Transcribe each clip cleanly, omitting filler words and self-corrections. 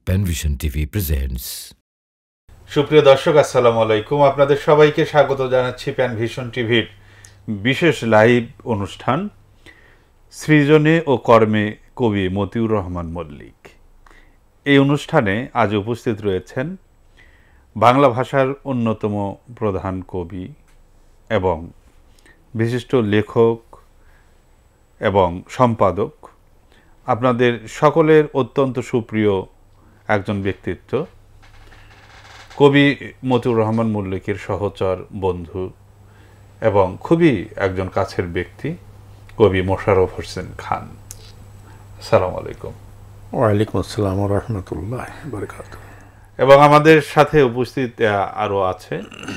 Panvision TV presents. সুপ্রিয় দর্শক, আসসালামু আলাইকুম। আপনাদের সবাইকে স্বাগত জানাচ্ছি প্যানভিশন টিভির বিশেষ লাইভ অনুষ্ঠান সৃজনে ও কর্মে কবি মতিউর রহমান মল্লিক। এই অনুষ্ঠানে আজ উপস্থিত রয়েছেন বাংলা ভাষার অন্যতম প্রধান কবি এবং বিশিষ্ট লেখক এবং সম্পাদক, আপনাদের সকলের অত্যন্ত সুপ্রিয় একজন ব্যক্তিত্ব, কবি মতিউর রহমান মল্লিকের সহচর বন্ধু এবং খুবই একজন কাছের ব্যক্তি, কবি মোশাররফ হোসেন খান। আসসালামু আলাইকুম। ওয়ালাইকুম আসসালাম ওয়া রাহমাতুল্লাহি ওয়া বারাকাতুহু। এবং আমাদের সাথে উপস্থিত আরও আছে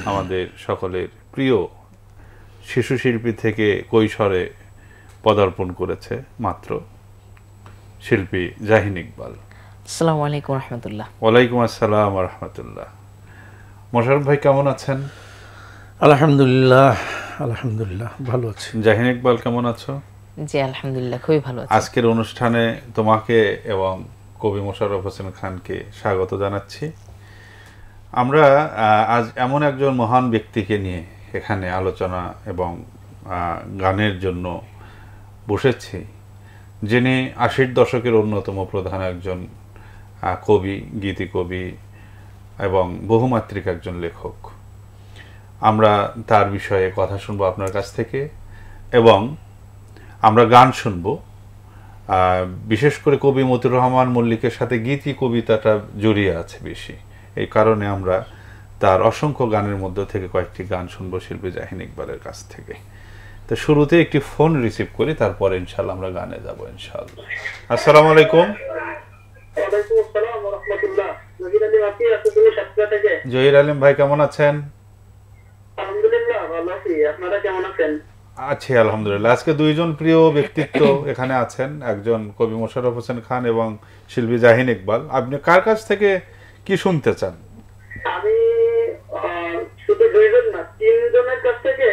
আমাদের সকলের প্রিয় শিশু শিল্পী থেকে কৈশোরে পদার্পণ করেছে মাত্র শিল্পী জাহিন ইকবাল। আসসালামু আলাইকুম রহমতুল্লাহ। ওয়ালাইকুম আসসালাম রহমতুল্লাহ। মোশাররফ ভাই কেমন আছেন? আলহামদুলিল্লাহ আলহামদুলিল্লাহ ভালো আছি। জাহিন ইকবাল কেমন আছো? জি আলহামদুলিল্লাহ খুবই ভালো আছি। আজকের অনুষ্ঠানে তোমাকে এবং কবি মোশাররফ হোসেন খানকে স্বাগত জানাচ্ছি। আমরা আজ এমন একজন মহান ব্যক্তিকে নিয়ে এখানে আলোচনা এবং গানের জন্য বসেছি, যিনি ৮০ দশকের অন্যতম প্রধান একজন কবি, গীতিকবি এবং বহুমাত্রিক একজন লেখক। আমরা তার বিষয়ে কথা শুনবো আপনার কাছ থেকে এবং আমরা গান শুনবো। বিশেষ করে কবি মতিউর রহমান মল্লিকের সাথে গীতি কবিতাটা জড়িয়ে আছে বেশি, এই কারণে আমরা তার অসংখ্য গানের মধ্যে থেকে কয়েকটি গান শুনবো শিল্পী জাহিন ইকবালের কাছ থেকে। তো শুরুতে একটি ফোন রিসিভ করি, তারপরে ইনশাআল্লাহ আমরা গানে যাবো ইনশাআল্লাহ। আসসালামু আলাইকুম। জহির আলিম ভাই কেমন আছেন? আলহামদুলিল্লাহ ভালো আছি, আপনারা কেমন আছেন? আছি আলহামদুলিল্লাহ। আজকে দুইজন প্রিয় ব্যক্তিত্ব এখানে আছেন, একজন কবি মোশাররফ হোসেন খান এবং শিল্পী জাহিন ইকবাল। আপনি কার কাছ থেকে কি শুনতে চান? আমি শুধু দুইজন না, তিনজনের কাছ থেকে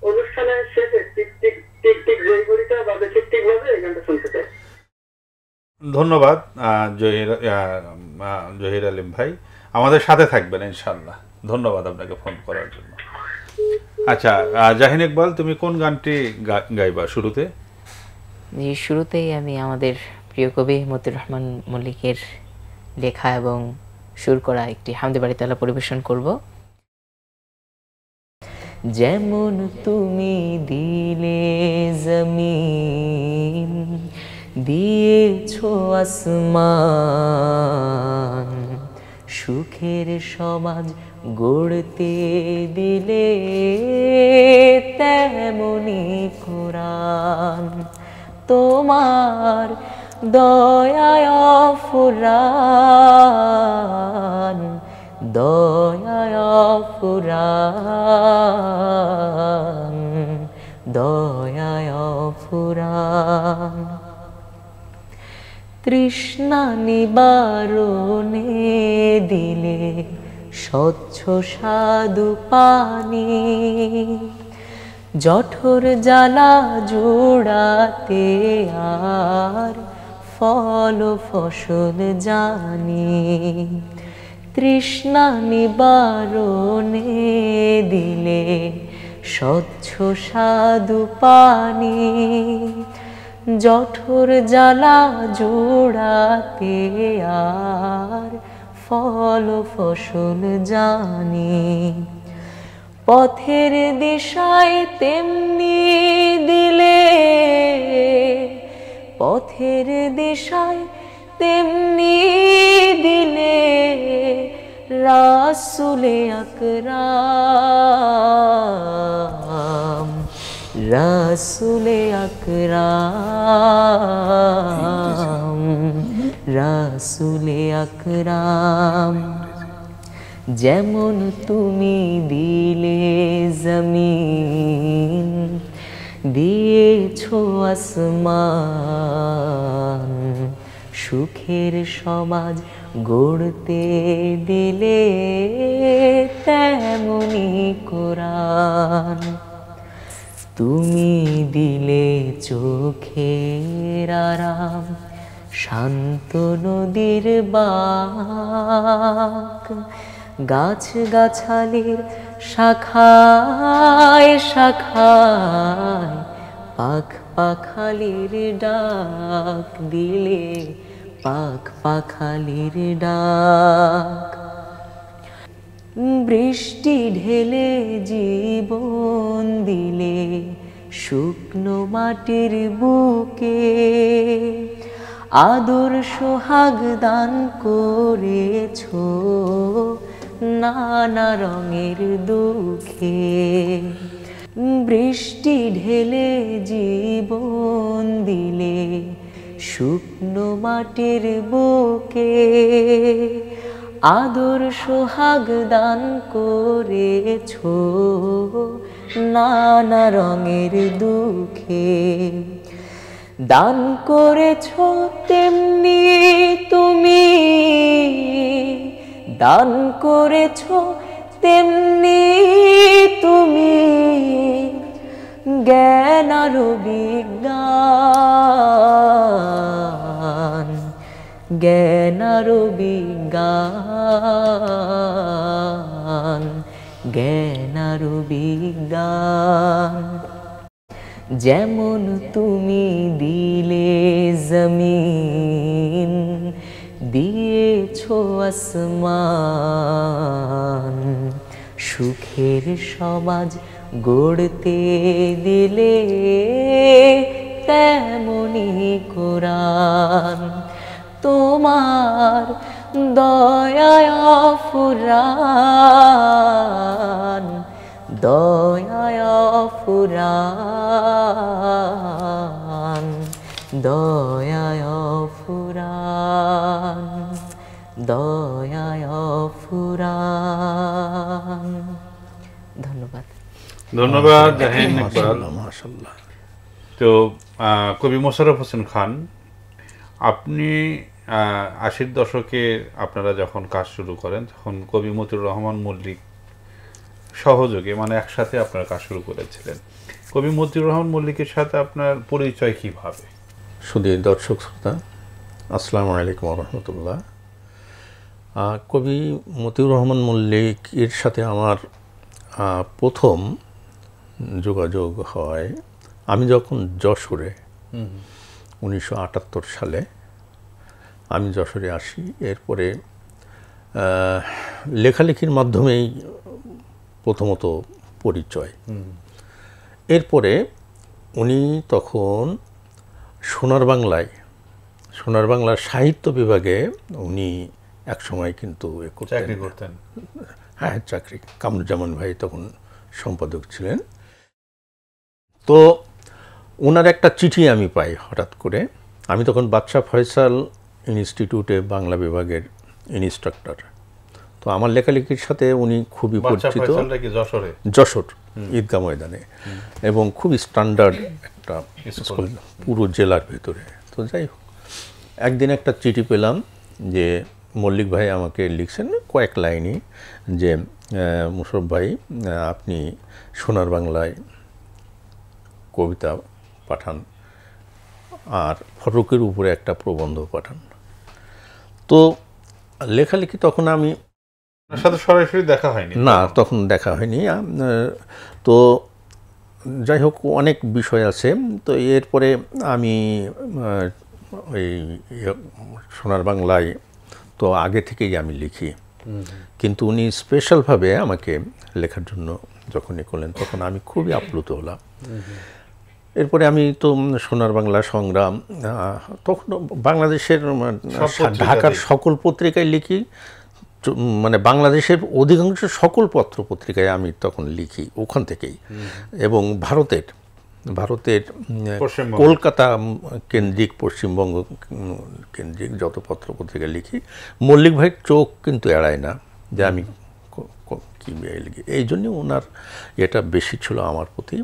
অনুষ্ঠানের শেষে টিক টিক টিক টিক জয় করিটা বাজে ঠিক ঠিক ভাবে এই গানটা শুনতে চাই। ধন্যবাদ জহির আলিম ভাই, আমাদের সাথে থাকবেন ইনশাআল্লাহ। ধন্যবাদ আপনাকে ফোন করার জন্য। আচ্ছা জাহিন ইকবাল, তুমি কোন গানটি গাইবা শুরুতে? জি, শুরুতেই আমি আমাদের প্রিয় কবি মতিউর রহমান মল্লিকের লেখা এবং সুর করা একটি হামদে বাড়ি তালা পরিবেশন করব। যেমন তুমি দিলে জমিন, দিয়েছো আসমান, সুখের সমাজ গড়তে দিলে তেমনি কোরআন, তোমার দয়ায় ফুরান, দয়ায় ফুরান, দয়ায় ফুরান। তৃষ্ণা নিবারণে দিলে স্বচ্ছ সাধু পানি, জঠর জ্বালা জোড়াতে আর ফল ফসল জানি। তৃষ্ণা নিবারণে দিলে স্বচ্ছ সাধু পানি, জঠর জ্বালা জোড়াতে আর ফল ফসল জানি। পথের দিশায় তেমনি দিলে, পথের দিশায় তেমনি দিলে রাসূলে আকরাম, রাসূলে আকরাম, রাসূলে আকরাম। যেমন তুমি দিলে জমিন, দিয়েছো আসমান, সুখের সমাজ গড়তে দিলে তেমনি কোরআন। তুমি দিলে চোখের আরাম, শান্ত নদীর বাঁক, গাছ গাছালির শাখায় শাখায় পাখ পাখালির ডাক দিলে, পাখ পাখালির ডাক। বৃষ্টি ঢেলে জীবন দিলে শুকনো মাটির বুকে, আদর সোহাগ দান করেছো নানা রঙের দুঃখে। বৃষ্টি ঢেলে জীবন দিলে শুকনো মাটির বুকে, আদর সোহাগ দান করেছো নানা রঙের দুঃখে। দান করেছো তেমনি তুমি, দান করেছো তেমনি তুমি, জ্ঞান আর বিজ্ঞান, জ্ঞান আর বিজ্ঞান, জ্ঞান আর বিজ্ঞান। যেমন তুমি দিলে জমিন, দিয়েছো আসমান, সুখের সমাজ গড়তে দিলে তেমনি কোরআন। তোমার দয়ায় ফুরান, দয়ায় ফুরান, দয়ায় ফুরান, দয়ায় ফুরান। ধন্যবাদ। ধন্যবাদ জাহিন ইকবাল। মাশাআল্লাহ, মাশাআল্লাহ। তো কবি মোশাররফ হোসেন খান, আপনি ৮০-র দশকে আপনারা যখন কাজ শুরু করেন তখন কবি মতিউর রহমান মল্লিক সহযোগে, মানে একসাথে আপনারা কাজ শুরু করেছিলেন। কবি মতিউর রহমান মল্লিকের সাথে আপনার পরিচয় কিভাবে? শুধু দর্শক শ্রোতা, আসসালামু আলাইকুম ওয়া রাহমাতুল্লাহ। কবি মতিউর রহমান মল্লিক এর সাথে আমার প্রথম যোগাযোগ হয় আমি যখন যশোরে 1978 সালে আমি যশোরে আসি। এরপরে লেখালেখির মাধ্যমেই প্রথমত পরিচয়। এরপরে উনি তখন সোনার বাংলার সাহিত্য বিভাগে উনি একসময় কিন্তু চাকরি করতেন। হ্যাঁ, চাকরি। কামরুজ্জামান ভাই তখন সম্পাদক ছিলেন। তো ওনার একটা চিঠি আমি পাই হঠাৎ করে। আমি তখন বাদশাহ ফয়সাল ইনস্টিটিউটে বাংলা বিভাগের ইনস্ট্রাক্টর। তো আমার লেখালেখির সাথে উনি খুবই পরিচিত। যশোর ঈদগাহ ময়দানে, এবং খুব স্ট্যান্ডার্ড একটা স্কুল পুরো জেলার ভেতরে। তো যাই হোক, একদিন একটা চিঠি পেলাম যে মল্লিক ভাই আমাকে লিখছেন কয়েক লাইনই যে মোশাররফ ভাই আপনি সোনার বাংলায় কবিতা পাঠান আর ফটকের উপরে একটা প্রবন্ধ পাঠান। তো লেখালেখি তখন আমি সাথে সরাসরি দেখা হয়নি, না তখন দেখা হয়নি। তো যাই হোক, অনেক বিষয় আছে। তো এরপরে আমি ওই সোনার বাংলায় তো আগে থেকেই আমি লিখি, কিন্তু উনি স্পেশালভাবে আমাকে লেখার জন্য যখন করলেন তখন আমি খুবই আপ্লুত হলাম। এরপরে আমি তো সোনার বাংলা সংগ্রাম, তখন বাংলাদেশের ঢাকার সকল পত্রিকায় লিখি, মানে বাংলাদেশের অধিকাংশ সকল পত্র পত্রিকায় আমি তখন লিখি ওখান থেকেই। এবং ভারতের কলকাতা কেন্দ্রিক, পশ্চিমবঙ্গ কেন্দ্রিক যত পত্র পত্রিকায় লিখি, মল্লিক ভাইয়ের চোখ কিন্তু এড়ায় না যে আমি কি লিখি। এই জন্য ওনার এটা বেশি ছিল আমার প্রতি।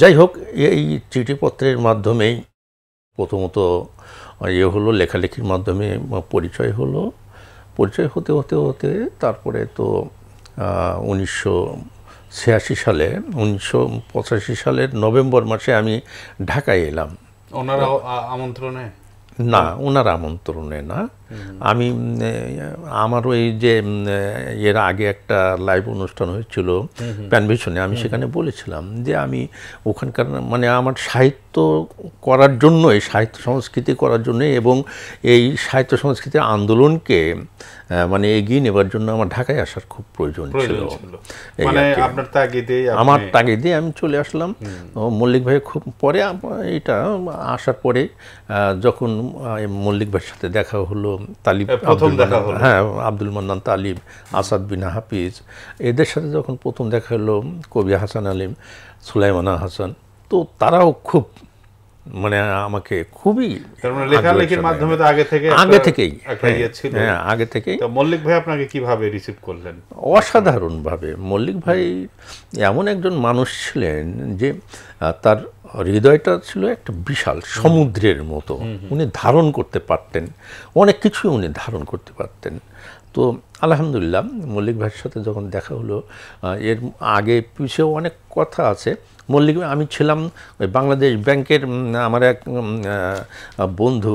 যাই হোক, এই চিঠিপত্রের মাধ্যমেই প্রথমত হলো, লেখালেখির মাধ্যমে পরিচয় হলো। পরিচয় হতে হতে হতে তারপরে তো 1985 সালের নভেম্বর মাসে আমি ঢাকায় এলাম। ওনার আমন্ত্রণে? না, ওনার আমন্ত্রণে না। আমি আমার ওই যে এর আগে একটা লাইভ অনুষ্ঠান হয়েছিল প্যানভিশনে, আমি সেখানে বলেছিলাম যে আমি ওখানকার মানে আমার সাহিত্য করার জন্যই, সাহিত্য সংস্কৃতি করার জন্য এবং এই সাহিত্য সংস্কৃতির আন্দোলনকে মানে এগিয়ে নেবার জন্য আমার ঢাকায় আসার খুব প্রয়োজন ছিল। মানে আপনার তাগিদে, আমার তাগিদে আমি চলে আসলাম। মল্লিক ভাই খুব পরে, এটা আসার পরে যখন মল্লিক ভাইয়ের সাথে দেখা হলো, তালিব, হ্যাঁ, আব্দুল মান্নান তালিব, আসাদ বিন হাফিজ, এদের সাথে যখন প্রথম দেখা হলো, কবি হাসান আলিম, সুলাইমানা হাসান, তো তারাও খুব মানে আমাকে খুবই লেখালেখির মাধ্যমে তো আগে থেকেই আগে থেকেই। মল্লিক ভাই আপনাকে কিভাবে রিসিভ করলেন? অসাধারণভাবে। মল্লিক ভাই এমন একজন মানুষ ছিলেন যে তার হৃদয়টা ছিল একটা বিশাল সমুদ্রের মতো, উনি ধারণ করতে পারতেন অনেক কিছু, উনি ধারণ করতে পারতেন। তো আলহামদুলিল্লাহ মল্লিক ভাইয়ের সাথে যখন দেখা হলো, এর আগে পিছেও অনেক কথা আছে। মল্লিক, আমি ছিলাম ওই বাংলাদেশ ব্যাংকের, আমার এক বন্ধু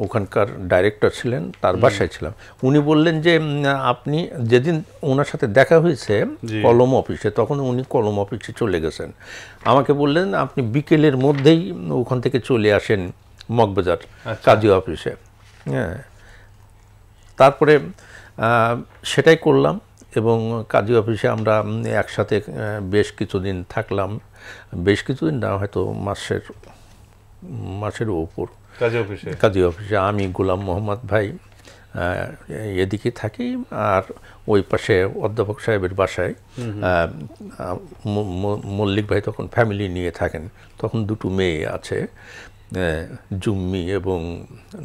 ওখানকার ডাইরেক্টর ছিলেন, তার বাসায় ছিলাম। উনি বললেন যে আপনি যেদিন ওনার সাথে দেখা হয়েছে কলম অফিসে, তখন উনি কলম অফিসে চলে গেছেন, আমাকে বললেন আপনি বিকেলের মধ্যেই ওখান থেকে চলে আসেন মগবাজার কাজী অফিসে। হ্যাঁ, তারপরে সেটাই করলাম এবং কাজী অফিসে আমরা একসাথে বেশ কিছুদিন থাকলাম, বেশ কিছুদিন না, হয়তো মাসের উপর কাজী অফিসে। আমি গোলাম মোহাম্মদ ভাই এদিকে থাকি, আর ওই পাশে অধ্যাপক সাহেবের বাসায় মল্লিক ভাই তখন ফ্যামিলি নিয়ে থাকেন। তখন দুটো মেয়ে আছে, জুম্মি এবং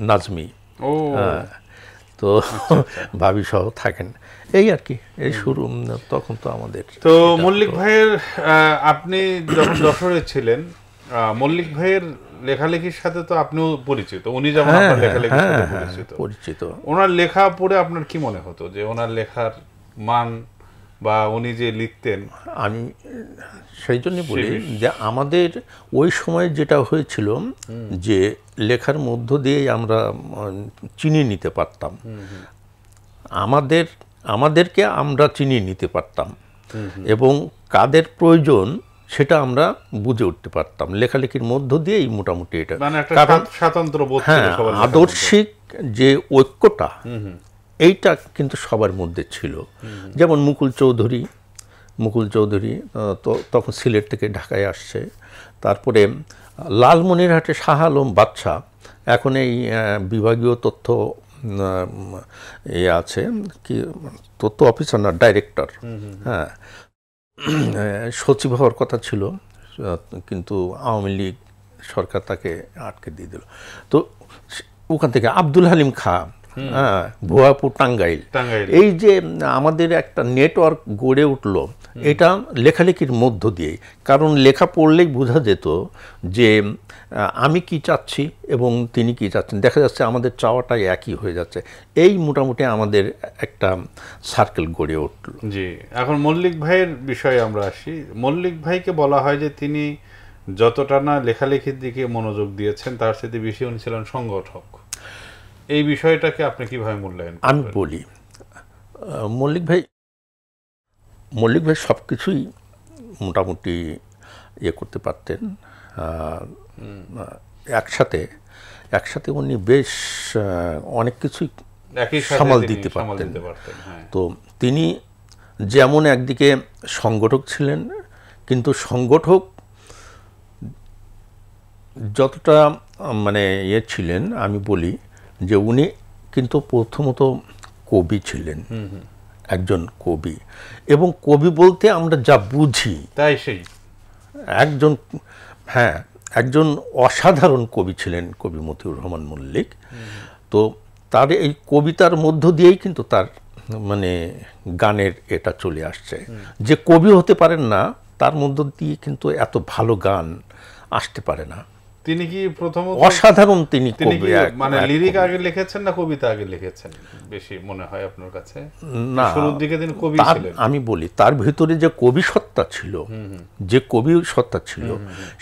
নাজমি, তো ভাবি সহ থাকেন, এই আর কি, এই শুরু তখন তো আমাদের। তো মল্লিক ভাইয়ের, আপনি যখন যশোরে ছিলেন, মল্লিক ভাইয়ের লেখালেখির সাথে তো আপনিও পরিচিত, উনি যেমন আপনার লেখালেখির সাথে পরিচিত। ওনার লেখা পড়ে আপনার কি মনে হতো যে ওনার লেখার মান বা উনি যে লিখতেন? আমি সেই জন্য বলি যে আমাদের ওই সময় যেটা হয়েছিল যে লেখার মধ্য দিয়েই আমরা চিনিয়ে নিতে পারতাম, আমাদেরকে আমরা চিনিয়ে নিতে পারতাম এবং কাদের প্রয়োজন সেটা আমরা বুঝে উঠতে পারতাম লেখালেখির মধ্য দিয়েই মোটামুটি। এটা আদর্শিক যে ঐক্যটা, এইটা কিন্তু সবার মধ্যে ছিল। যেমন মুকুল চৌধুরী তখন সিলেট থেকে ঢাকায় আসছে, তারপরে লালমনিরহাটে শাহ আলম বাদশাহ, এখন এই বিভাগীয় তথ্য আছে কি, তথ্য অফিসার না, ডাইরেক্টর, হ্যাঁ, সচিব হওয়ার কথা ছিল, কিন্তু আওয়ামী লীগ সরকার তাকে আটকে দিয়ে দিল। তো ওখান থেকে আব্দুল হালিম খাঁ, হ্যাঁ, ভুয়াপুর টাঙ্গাইল, এই যে আমাদের একটা নেটওয়ার্ক গড়ে উঠলো, এটা লেখালেখির মধ্য দিয়ে। কারণ লেখা পড়লেই বোঝা যেত যে আমি কি চাচ্ছি এবং তিনি কি চাচ্ছেন, দেখা যাচ্ছে আমাদের চাওয়াটাই একই হয়ে যাচ্ছে। এই মোটামুটি আমাদের একটা সার্কেল গড়ে উঠল। জি, এখন মল্লিক ভাইয়ের বিষয়ে আমরা আসি। মল্লিক ভাইকে বলা হয় যে তিনি যতটা না লেখালেখির দিকে মনোযোগ দিয়েছেন, তার সাথে বেশি উনি ছিলেন সংগঠক। এই বিষয়টাকে আপনি কিভাবে মূল্যায়ন করেন? আমি বলি, মল্লিক ভাই সব কিছুই মোটামুটি করতে পারতেন। একসাথে উনি বেশ অনেক কিছুই সামাল দিতে পারতেন। তো তিনি যেমন একদিকে সংগঠক ছিলেন, কিন্তু সংগঠক যতটা মানে ছিলেন, আমি বলি যে উনি কিন্তু প্রথমত কবি ছিলেন, একজন কবি, এবং কবি বলতে আমরা যা বুঝি তাই সেই একজন অসাধারণ কবি ছিলেন কবি মতিউর রহমান মল্লিক। তো তার এই কবিতার মধ্য দিয়েই কিন্তু তার মানে গানের এটা চলে আসছে। যে কবি হতে পারেন না, তার মধ্য দিয়ে কিন্তু এত ভালো গান আসতে পারে না। তিনি কি প্রথমত অসাধারণ, তিনি মানে লিরিক আগে লিখেছেন না কবিতা আগে লিখেছেন বেশি মনে হয় আপনার কাছে? না, শুরুর দিকে তিনি কবি ছিলেন। আমি বলি তার ভিতরে যে কবি সত্তা ছিল,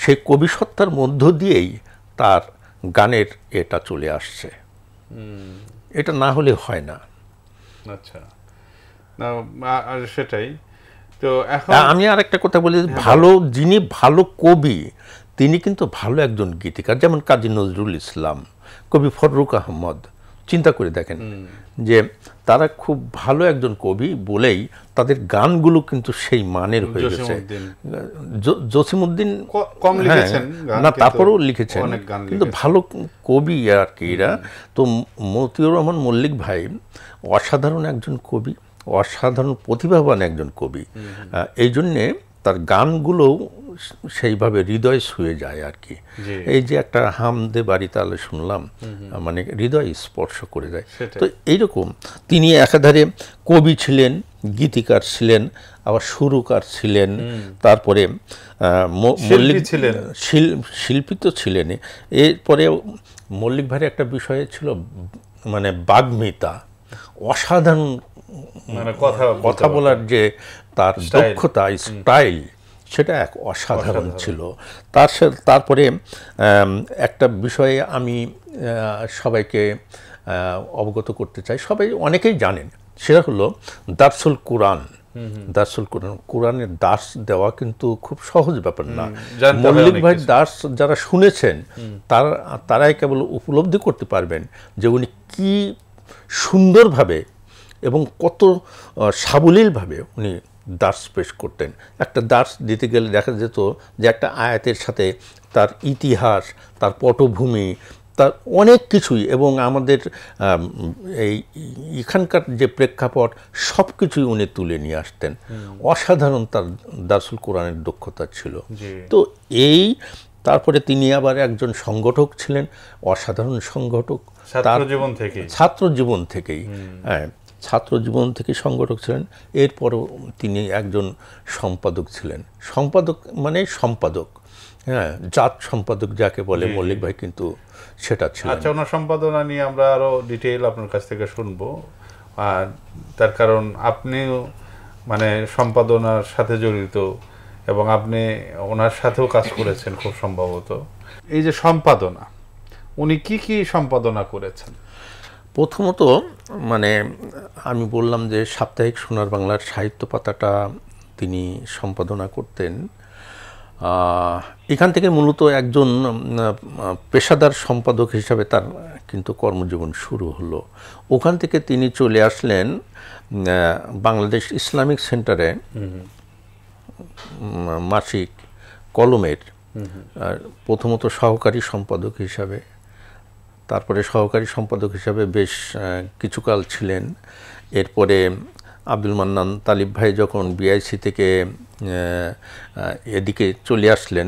সেই কবি সত্তার মধ্য দিয়েই তার গানের এটা চলে আসছে, এটা না হলে হয় না। আচ্ছা, না আর সেটাই তো। এখন আমি আর একটা কথা বলি, ভালো যিনি ভালো কবি তিনি কিন্তু ভালো একজন গীতিকার, যেমন কাজী নজরুল ইসলাম, কবি ফররুখ আহমদ, চিন্তা করে দেখেন যে তারা খুব ভালো একজন কবি বলেই তাদের গানগুলো কিন্তু সেই মানের হয়ে গেছে। জসিমউদ্দিন কম লিখেছেন না, তারপরেও লিখেছেন, কিন্তু ভালো কবি আর কি এরা। তো মতিউর রহমান মল্লিক ভাই অসাধারণ একজন কবি, অসাধারণ প্রতিভাবান একজন কবি, এই জন্যে তার গানগুলোও সেইভাবে হৃদয় ছুঁয়ে যায় আর কি। এই যে একটা হামদে বাড়ি তাহলে শুনলাম, মানে হৃদয় স্পর্শ করে যায়। তো এইরকম তিনি একাধারে কবি ছিলেন, গীতিকার ছিলেন, আবার সুরকার ছিলেন, তারপরে মল্লিক শিল্পী তো ছিলেন। এরপরে মল্লিক ভাইয়ের একটা বিষয় ছিল মানে বাগ্মিতা, অসাধারণ কথা বলার যে তার দক্ষতা, স্টাইল, সেটা এক অসাধারণ ছিল। তারপরে একটা বিষয়ে আমি সবাইকে অবগত করতে চাই, সবাই অনেকেই জানেন, সেটা হলো দার্সুল কোরআন। দার্সুল কোরআন, কোরআনের দাস দেওয়া কিন্তু খুব সহজ ব্যাপার না। মল্লিক ভাই দাস যারা শুনেছেন তারাই কেবল উপলব্ধি করতে পারবেন যে উনি কি সুন্দরভাবে এবং কত সাবলীলভাবে উনি দাস পেশ করতেন। একটা দাস দিতে গেলে দেখা যেত যে একটা আয়াতের সাথে তার ইতিহাস, তার পটভূমি, তার অনেক কিছুই, এবং আমাদের এখানকার যে প্রেক্ষাপট সব কিছুই উনি তুলে নিয়ে আসতেন। অসাধারণ তার দার্সুল কোরআনের দক্ষতা ছিল। তো তারপরে তিনি আবার একজন সংগঠক ছিলেন, অসাধারণ সংগঠক, ছাত্র জীবন থেকেই, হ্যাঁ, ছাত্র জীবন থেকে সংগঠক ছিলেন। এরপরও তিনি একজন সম্পাদক ছিলেন। সম্পাদক মানে সম্পাদক, হ্যাঁ, জাত সম্পাদক যাকে বলে, মল্লিক ভাই কিন্তু সেটা ছিল। আচ্ছা, ওনার সম্পাদনা নিয়ে আমরা আরো ডিটেইল আপনার কাছ থেকে শুনবো। আর তার কারণ আপনিও মানে সম্পাদনার সাথে জড়িত এবং আপনি ওনার সাথেও কাজ করেছেন খুব সম্ভবত। এই যে সম্পাদনা, উনি কি কি সম্পাদনা করেছেন? প্রথমত মানে আমি বললাম যে সাপ্তাহিক সোনার বাংলার সাহিত্য পাতাটা তিনি সম্পাদনা করতেন। এখান থেকে মূলত একজন পেশাদার সম্পাদক হিসাবে তার কিন্তু কর্মজীবন শুরু হলো। ওখান থেকে তিনি চলে আসলেন বাংলাদেশ ইসলামিক সেন্টারে মাসিক কলমের প্রথমত সহকারী সম্পাদক হিসাবে, তারপরে সহকারী সম্পাদক হিসাবে বেশ কিছুকাল ছিলেন। এরপরে আব্দুল মান্নান তালিব ভাই যখন বিআইসি থেকে এদিকে চলে আসলেন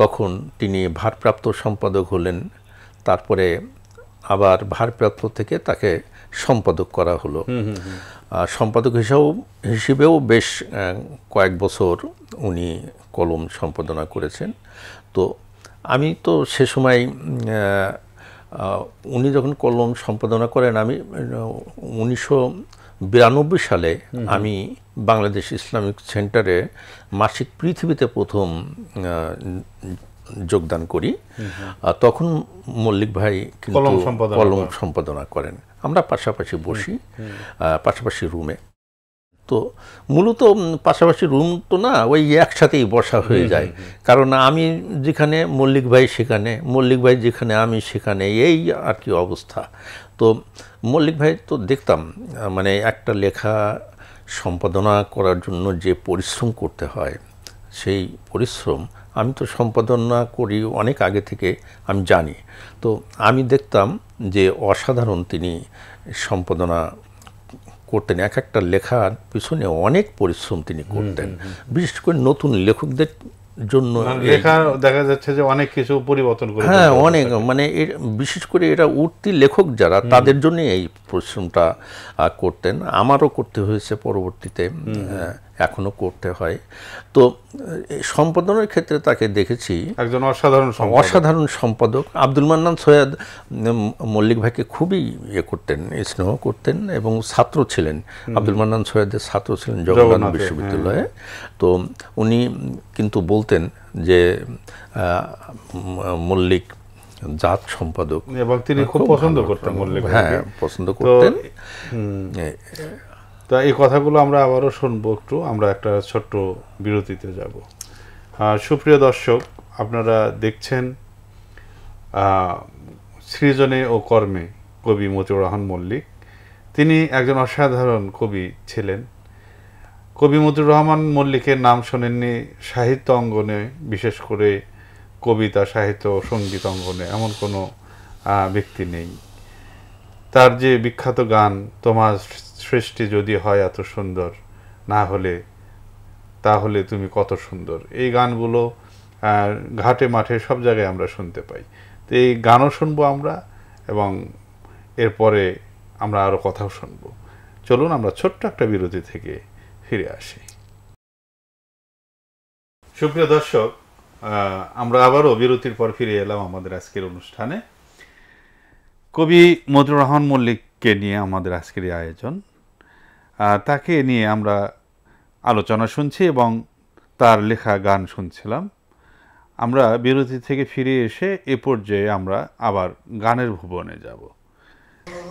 তখন তিনি ভারপ্রাপ্ত সম্পাদক হলেন। তারপরে আবার ভারপ্রাপ্ত থেকে তাকে সম্পাদক করা হলো। সম্পাদক হিসেবেও বেশ কয়েক বছর উনি কলম সম্পাদনা করেছেন। তো আমি তো সে সময় উনি যখন কলম সম্পাদনা করেন, আমি 1992 সালে আমি বাংলাদেশ ইসলামিক সেন্টারে মাসিক পৃথিবীতে প্রথম যোগদান করি। তখন মল্লিক ভাই কিন্তু কলম সম্পাদনা করেন, আমরা পাশাপাশি বসি, পাশাপাশি রুমে। তো মূলত পাশাপাশি রুম তো না, ওই একসাথেই বসা হয়ে যায়, কারণ আমি যেখানে মল্লিক ভাই সেখানে, মল্লিক ভাই যেখানে আমি সেখানে, এই আর কি অবস্থা। তো মল্লিক ভাই তো দেখতাম মানে একটা লেখা সম্পাদনা করার জন্য যে পরিশ্রম করতে হয়, সেই পরিশ্রম আমি তো সম্পাদনা করি অনেক আগে থেকে আমি জানি। তো আমি দেখতাম যে অসাধারণ তিনি সম্পাদনা করতেন। এক একটা লেখার পিছনে অনেক পরিশ্রম তিনি করতেন, বিশেষ করে নতুন লেখকদের জন্য লেখা দেখা যাচ্ছে যে অনেক কিছু পরিবর্তন করে, হ্যাঁ, অনেক, মানে বিশেষ করে এরা উঠতি লেখক যারা, তাদের জন্য এই পরিশ্রমটা করতেন। আমারও করতে হয়েছে পরবর্তীতে, এখনো করতে হয়। তো সম্পাদনার ক্ষেত্রে তাকে দেখেছি একজন অসাধারণ সম্পাদক। আব্দুল মান্নান সৈয়দ মল্লিক ভাইকে খুবই করতেন, স্নেহ করতেন, এবং ছাত্র ছিলেন। আব্দুল মান্নান সৈয়দের ছাত্র ছিলেন জগন্নাথ বিশ্ববিদ্যালয়ে। তো উনি কিন্তু বলতেন যে মল্লিক জাত সম্পাদক, এবং তিনি খুব পছন্দ করতেন মল্লিক। হ্যাঁ, পছন্দ করতেন। তো এই কথাগুলো আমরা আবারও শুনবো একটু, আমরা একটা ছোট্ট বিরতিতে যাব। সুপ্রিয় দর্শক, আপনারা দেখছেন সৃজনে ও কর্মে কবি মতিউর রহমান মল্লিক। তিনি একজন অসাধারণ কবি ছিলেন। কবি মতিউর রহমান মল্লিকের নাম শোনেননি সাহিত্য অঙ্গনে, বিশেষ করে কবিতা, সাহিত্য, সঙ্গীত অঙ্গনে এমন কোনো ব্যক্তি নেই। তার যে বিখ্যাত গান, তোমার সৃষ্টি যদি হয় এত সুন্দর, না হলে তাহলে তুমি কত সুন্দর, এই গানগুলো ঘাটে মাঠে সব জায়গায় আমরা শুনতে পাই। তো এই গানও শুনবো আমরা, এবং এরপরে আমরা আরও কথাও শুনবো। চলুন আমরা ছোট্ট একটা বিরতি থেকে ফিরে আসি। সুপ্রিয় দর্শক, আমরা আবারও বিরতির পর ফিরে এলাম আমাদের আজকের অনুষ্ঠানে। কবি মতিউর রহমান মল্লিককে নিয়ে আমাদের আজকের এই আয়োজন। তাকে নিয়ে আমরা আলোচনা শুনছি এবং তার লেখা গান শুনছিলাম। আমরা বিরতি থেকে ফিরে এসে এ পর্যায়ে আমরা আবার গানের ভুবনে যাব।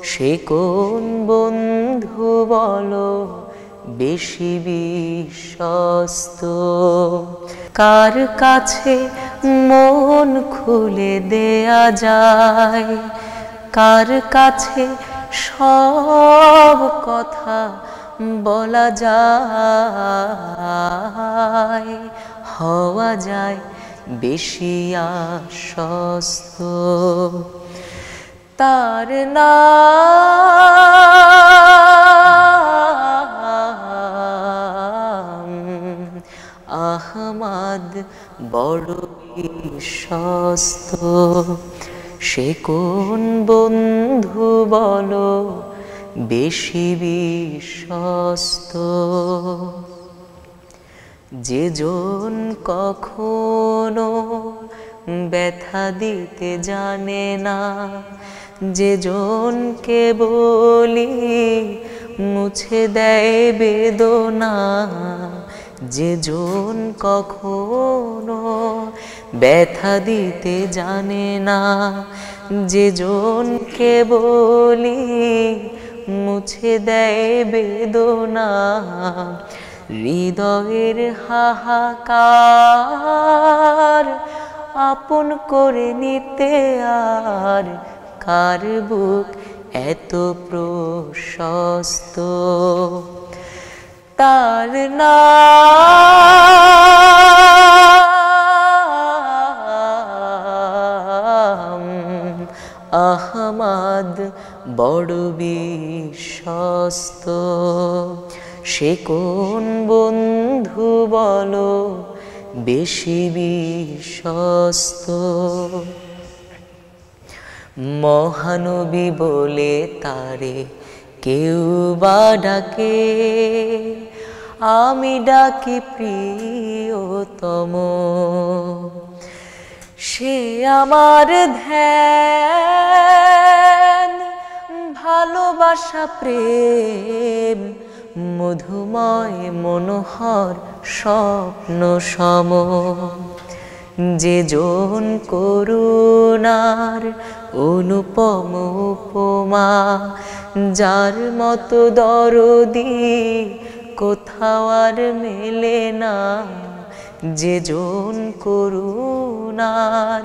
সে কোন বন্ধু বলো বেশি বিশ্বস্ত, কার কাছে মন খুলে দেয়া যায়, কার কাছে সব কথা বলা যায়, হওয়া যায় বেশি আশ্বস্ত। তার নাম আহমদ, বড় বিশ্বস্ত। সে কোন বন্ধু বলো বেশি বিশ্বস্ত, যে জন কখনো ব্যথা দিতে জানে না, যে জনকে বলি মুছে দেয় বেদনা, যে জন কখনো ব্যথা দিতে জানে না, যে জনকে বলি মুছে দেয় বেদনা, হৃদয়ের হাহাকার আপন করে নিতে আর কার বুক এত প্রশস্ত। তার নাম আহমদ, বড় বিশ্বস্ত। সে কোন বন্ধু বলো বেশি বিশ্বস্ত। মহানবী বলে তারে কেউ বা ডাকে, আমি ডাকি প্রিয়তম। সে আমার ধ্যান, ভালোবাসা, প্রেম, মধুময় মনোহর স্বপ্ন সম। যে জন করুণার অনুপম উপমা, যার মতো দরদি কোথাও আর মেলে না। যে জন করুণার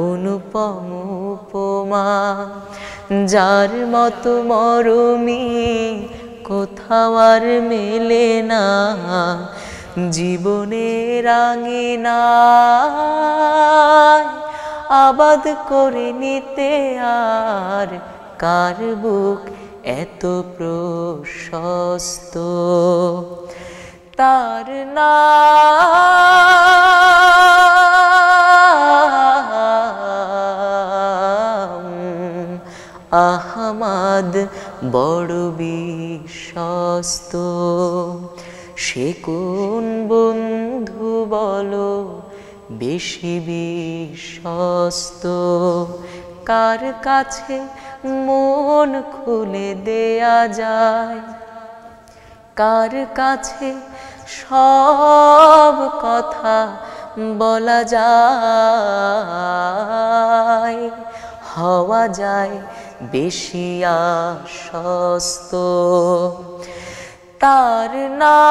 অনুপম উপমা, যার মতো মরমি কোথাও আর মেলে না। জীবনের আঙিনায় আবাদ করে নিতে আর কার বুক এত প্রশস্ত। তার নাম আহমদ, বড় বিশ্বস্ত। সে কোন বন্ধু বলো বেশি বিশ্বস্ত, কার কাছে মন খুলে দেয়া যায়, কার কাছে সব কথা বলা যায়, হওয়া যায় বেশি আশ্বস্ত। তার নাম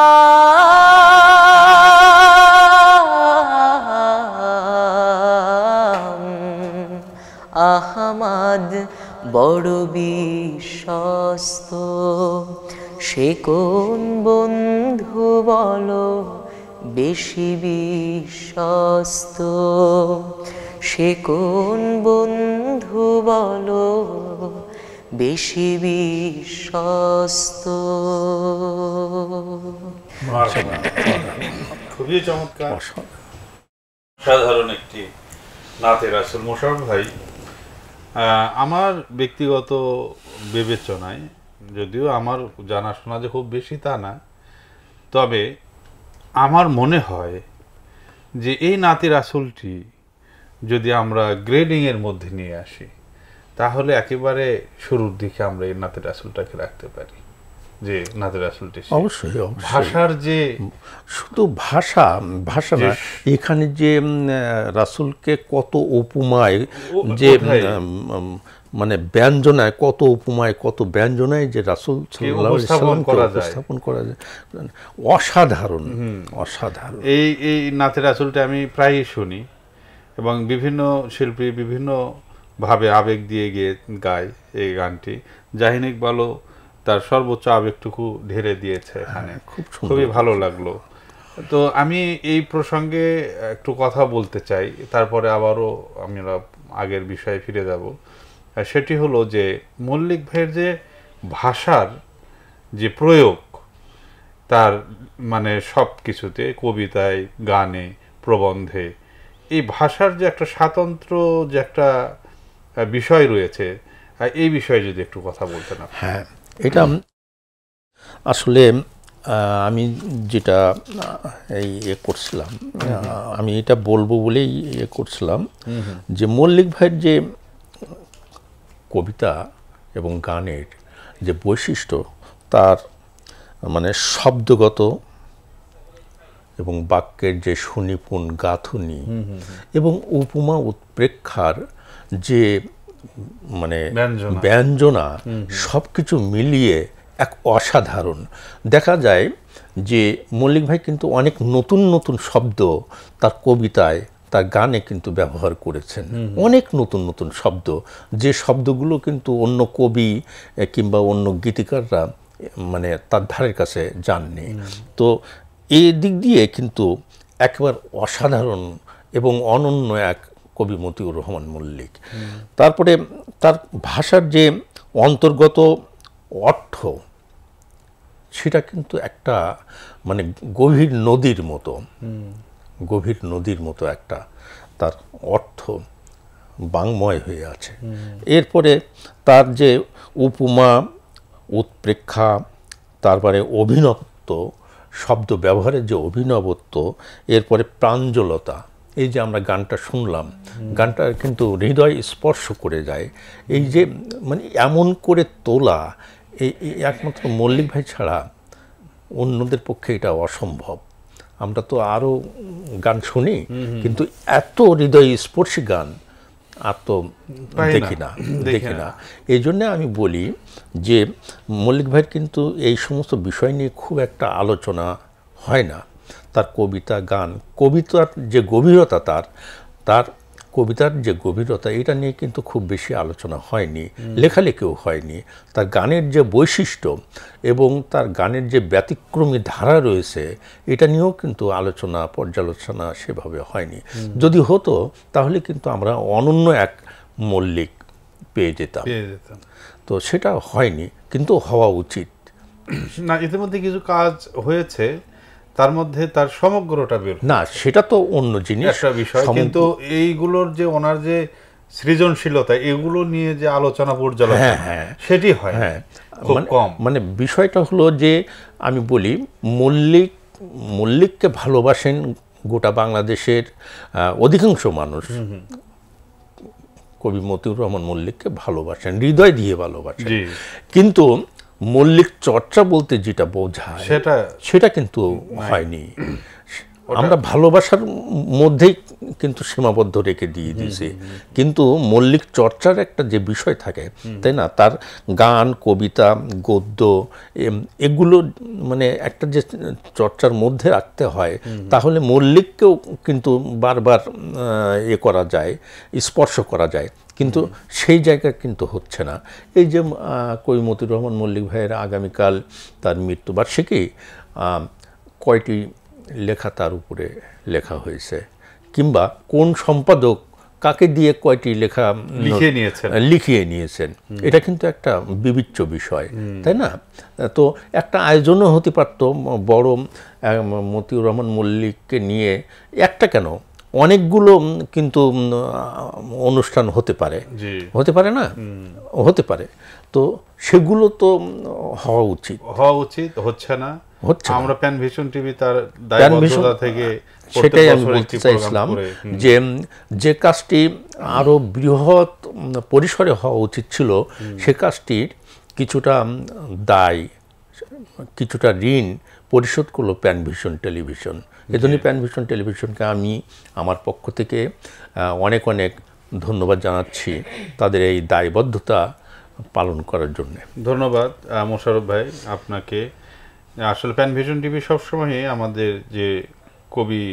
আহমদ বড় বিশ্বস্ত। সে কোন বন্ধু বলো বেশি বিশ্বস্ত, সে কোন বন্ধু বলো বেশি বিশ্বস্ত। খুবই চমৎকার, সাধারণ একটি নাতে রাসূল। মোশাররফ ভাই, আমার ব্যক্তিগত বিবেচনায়, যদিও আমার জানাশোনা যে খুব বেশি তা না, তবে আমার মনে হয় যে এই নাতে রাসূলটি যদি আমরা গ্রেডিংয়ের মধ্যে নিয়ে আসি, তাহলে একেবারে শুরুর দিকে আমরা এই নাতে রাসূলটাকে রাখতে পারি। যে নাতে রাসূলটি অবশ্যই ভাষার যে শুধু ভাষা না, এখানে যে রাসূলকে কত উপমায়, যে মানে ব্যঞ্জনায়, কত উপমায়, কত ব্যঞ্জনায় যে রাসূল সাল্লাল্লাহু আলাইহি ওয়াসাল্লামকে উপস্থাপন করা যায়, অসাধারণ অসাধারণ। এই নাতে রাসূলটা আমি প্রায়ই শুনি, এবং বিভিন্ন শিল্পী বিভিন্ন ভাবে আবেগ দিয়ে গিয়ে গায় এই গানটি। জাহিন ইকবালও তার সর্বোচ্চ আবেগটুকু ঢেলে দিয়েছে এখানে, খুবই ভালো লাগলো। তো আমি এই প্রসঙ্গে একটু কথা বলতে চাই, তারপরে আবারও আমরা আগের বিষয়ে ফিরে যাব। সেটি হলো যে মল্লিক ভাইয়ের যে ভাষার যে প্রয়োগ, তার মানে সব কিছুতে, কবিতায়, গানে, প্রবন্ধে, এই ভাষার যে একটা স্বাতন্ত্র যে একটা বিষয় রয়েছে, এই বিষয়ে যদি একটু কথা বলতেন। হ্যাঁ, এটা আসলে আমি যেটা করছিলাম, আমি এটা বলবো বলেই করছিলাম যে মল্লিক ভাইয়ের যে কবিতা এবং গানের যে বৈশিষ্ট্য, তার মানে শব্দগত এবং বাক্যের যে সুনিপুণ গাঁথুনি এবং উপমা উৎপ্রেক্ষার যে মানে ব্যঞ্জনা, সব কিছু মিলিয়ে এক অসাধারণ। দেখা যায় যে মল্লিক ভাই কিন্তু অনেক নতুন নতুন শব্দ তার কবিতায়, তার গানে কিন্তু ব্যবহার করেছেন, অনেক নতুন নতুন শব্দ, যে শব্দগুলো কিন্তু অন্য কবি কিংবা অন্য গীতিকাররা মানে তার ধারের কাছে যাননি। তো এই দিক দিয়ে কিন্তু একেবারে অসাধারণ এবং অনন্য এক কবি মতিউর রহমান মল্লিক। তারপরে তার ভাষার যে অন্তর্গত অর্থ, সেটা কিন্তু একটা মানে গভীর নদীর মতো, গভীর নদীর মতো একটা তার অর্থ বাংময় হয়ে আছে। এরপরে তার যে উপমা উৎপ্রেক্ষা, তারপরে অভিনবত্ব, শব্দ ব্যবহারের যে অভিনবত্ব, এরপরে প্রাঞ্জলতা, এই যে আমরা গানটা শুনলাম, গানটা কিন্তু হৃদয় স্পর্শ করে যায়। এই যে মানে এমন করে তোলা, এই একমাত্র মল্লিক ভাই ছাড়া অন্যদের পক্ষে এটা অসম্ভব। আমরা তো আরও গান শুনি, কিন্তু এত হৃদয় স্পর্শী গান আর তো দেখি না। এই জন্যে আমি বলি যে মল্লিক ভাইয়ের কিন্তু এই সমস্ত বিষয় নিয়ে খুব একটা আলোচনা হয় না। তার কবিতা, গান, কবিতার যে গভীরতা, তার কবিতার যে গভীরতা, এটা নিয়ে কিন্তু খুব বেশি আলোচনা হয়নি, লেখালেখিও হয়নি। তার গানের যে বৈশিষ্ট্য এবং তার গানের যে ব্যতিক্রমী ধারা রয়েছে, এটা নিয়েও কিন্তু আলোচনা পর্যালোচনা সেভাবে হয়নি। যদি হতো তাহলে কিন্তু আমরা অনন্য এক মল্লিক পেয়ে যেতাম। তো সেটা হয়নি, কিন্তু হওয়া উচিত। না, ইতিমধ্যে কিছু কাজ হয়েছে, তার মধ্যে তার সমগ্রটা বের না, সেটা তো অন্য জিনিস, একটা বিষয়। কিন্তু এইগুলোর যে ওনার যে সৃজনশীলতা, এগুলো নিয়ে যে আলোচনা পর্যালোচনা, সেটি হয় খুব কম। মানে বিষয়টা হলো যে আমি বলি, মল্লিককে ভালোবাসেন গোটা বাংলাদেশের অধিকাংশ মানুষ। কবি মতিউর রহমান মল্লিককে ভালোবাসেন, হৃদয় দিয়ে ভালোবাসেন, কিন্তু মল্লিক চর্চা বলতে যেটা বোঝায় সেটা কিন্তু হয়নি। আমরা ভালোবাসার মধ্যেই কিন্তু সীমাবদ্ধ রেখে দিয়ে দিয়েছি, কিন্তু মল্লিক চর্চার একটা যে বিষয় থাকে, তাই না, তার গান, কবিতা, গদ্য এগুলো মানে একটা যে চর্চার মধ্যে রাখতে হয়, তাহলে মল্লিককেও কিন্তু বারবার করা যায়, স্পর্শ করা যায়, কিন্তু সেই জায়গা কিন্তু হচ্ছে না। এই যে কবি মতিউর রহমান মল্লিক ভাইয়ের আগামীকাল তার মৃত্যুবার্ষিকী, কয়টি লেখা তার উপরে লেখা হয়েছে, কিংবা কোন সম্পাদক কাকে দিয়ে কয়টি লেখা লিখিয়ে নিয়েছেন, এটা কিন্তু একটা বিবেচ্য বিষয়, তাই না? তো একটা আয়োজনও হতে পারত বড় মতিউর রহমান মল্লিককে নিয়ে, একটা কেন অনেকগুলো কিন্তু অনুষ্ঠান হতে পারে না, হতে পারে। তো সেগুলো তো হওয়া উচিত হচ্ছে না। আমরা প্যান ভিশন টিভি তার দায়বদ্ধতা থেকে সেটাই আমি বলতে চাইছিলাম, যে কাজটি আরো বৃহৎ পরিসরে হওয়া উচিত ছিল, সে কাজটির কিছুটা দায়, কিছুটা ঋণ পরিশোধ করলো প্যান ভিশন টেলিভিশন। এজন্য প্যান ভিশন টেলিভিশনকে আমি আমার পক্ষ থেকে অনেক অনেক ধন্যবাদ জানাচ্ছি তাদের এই দায়বদ্ধতা পালন করার জন্য। ধন্যবাদ মোশাররফ ভাই আপনাকে। আসলে প্যান ভিশন টিভি সবসময়ই আমাদের যে কবি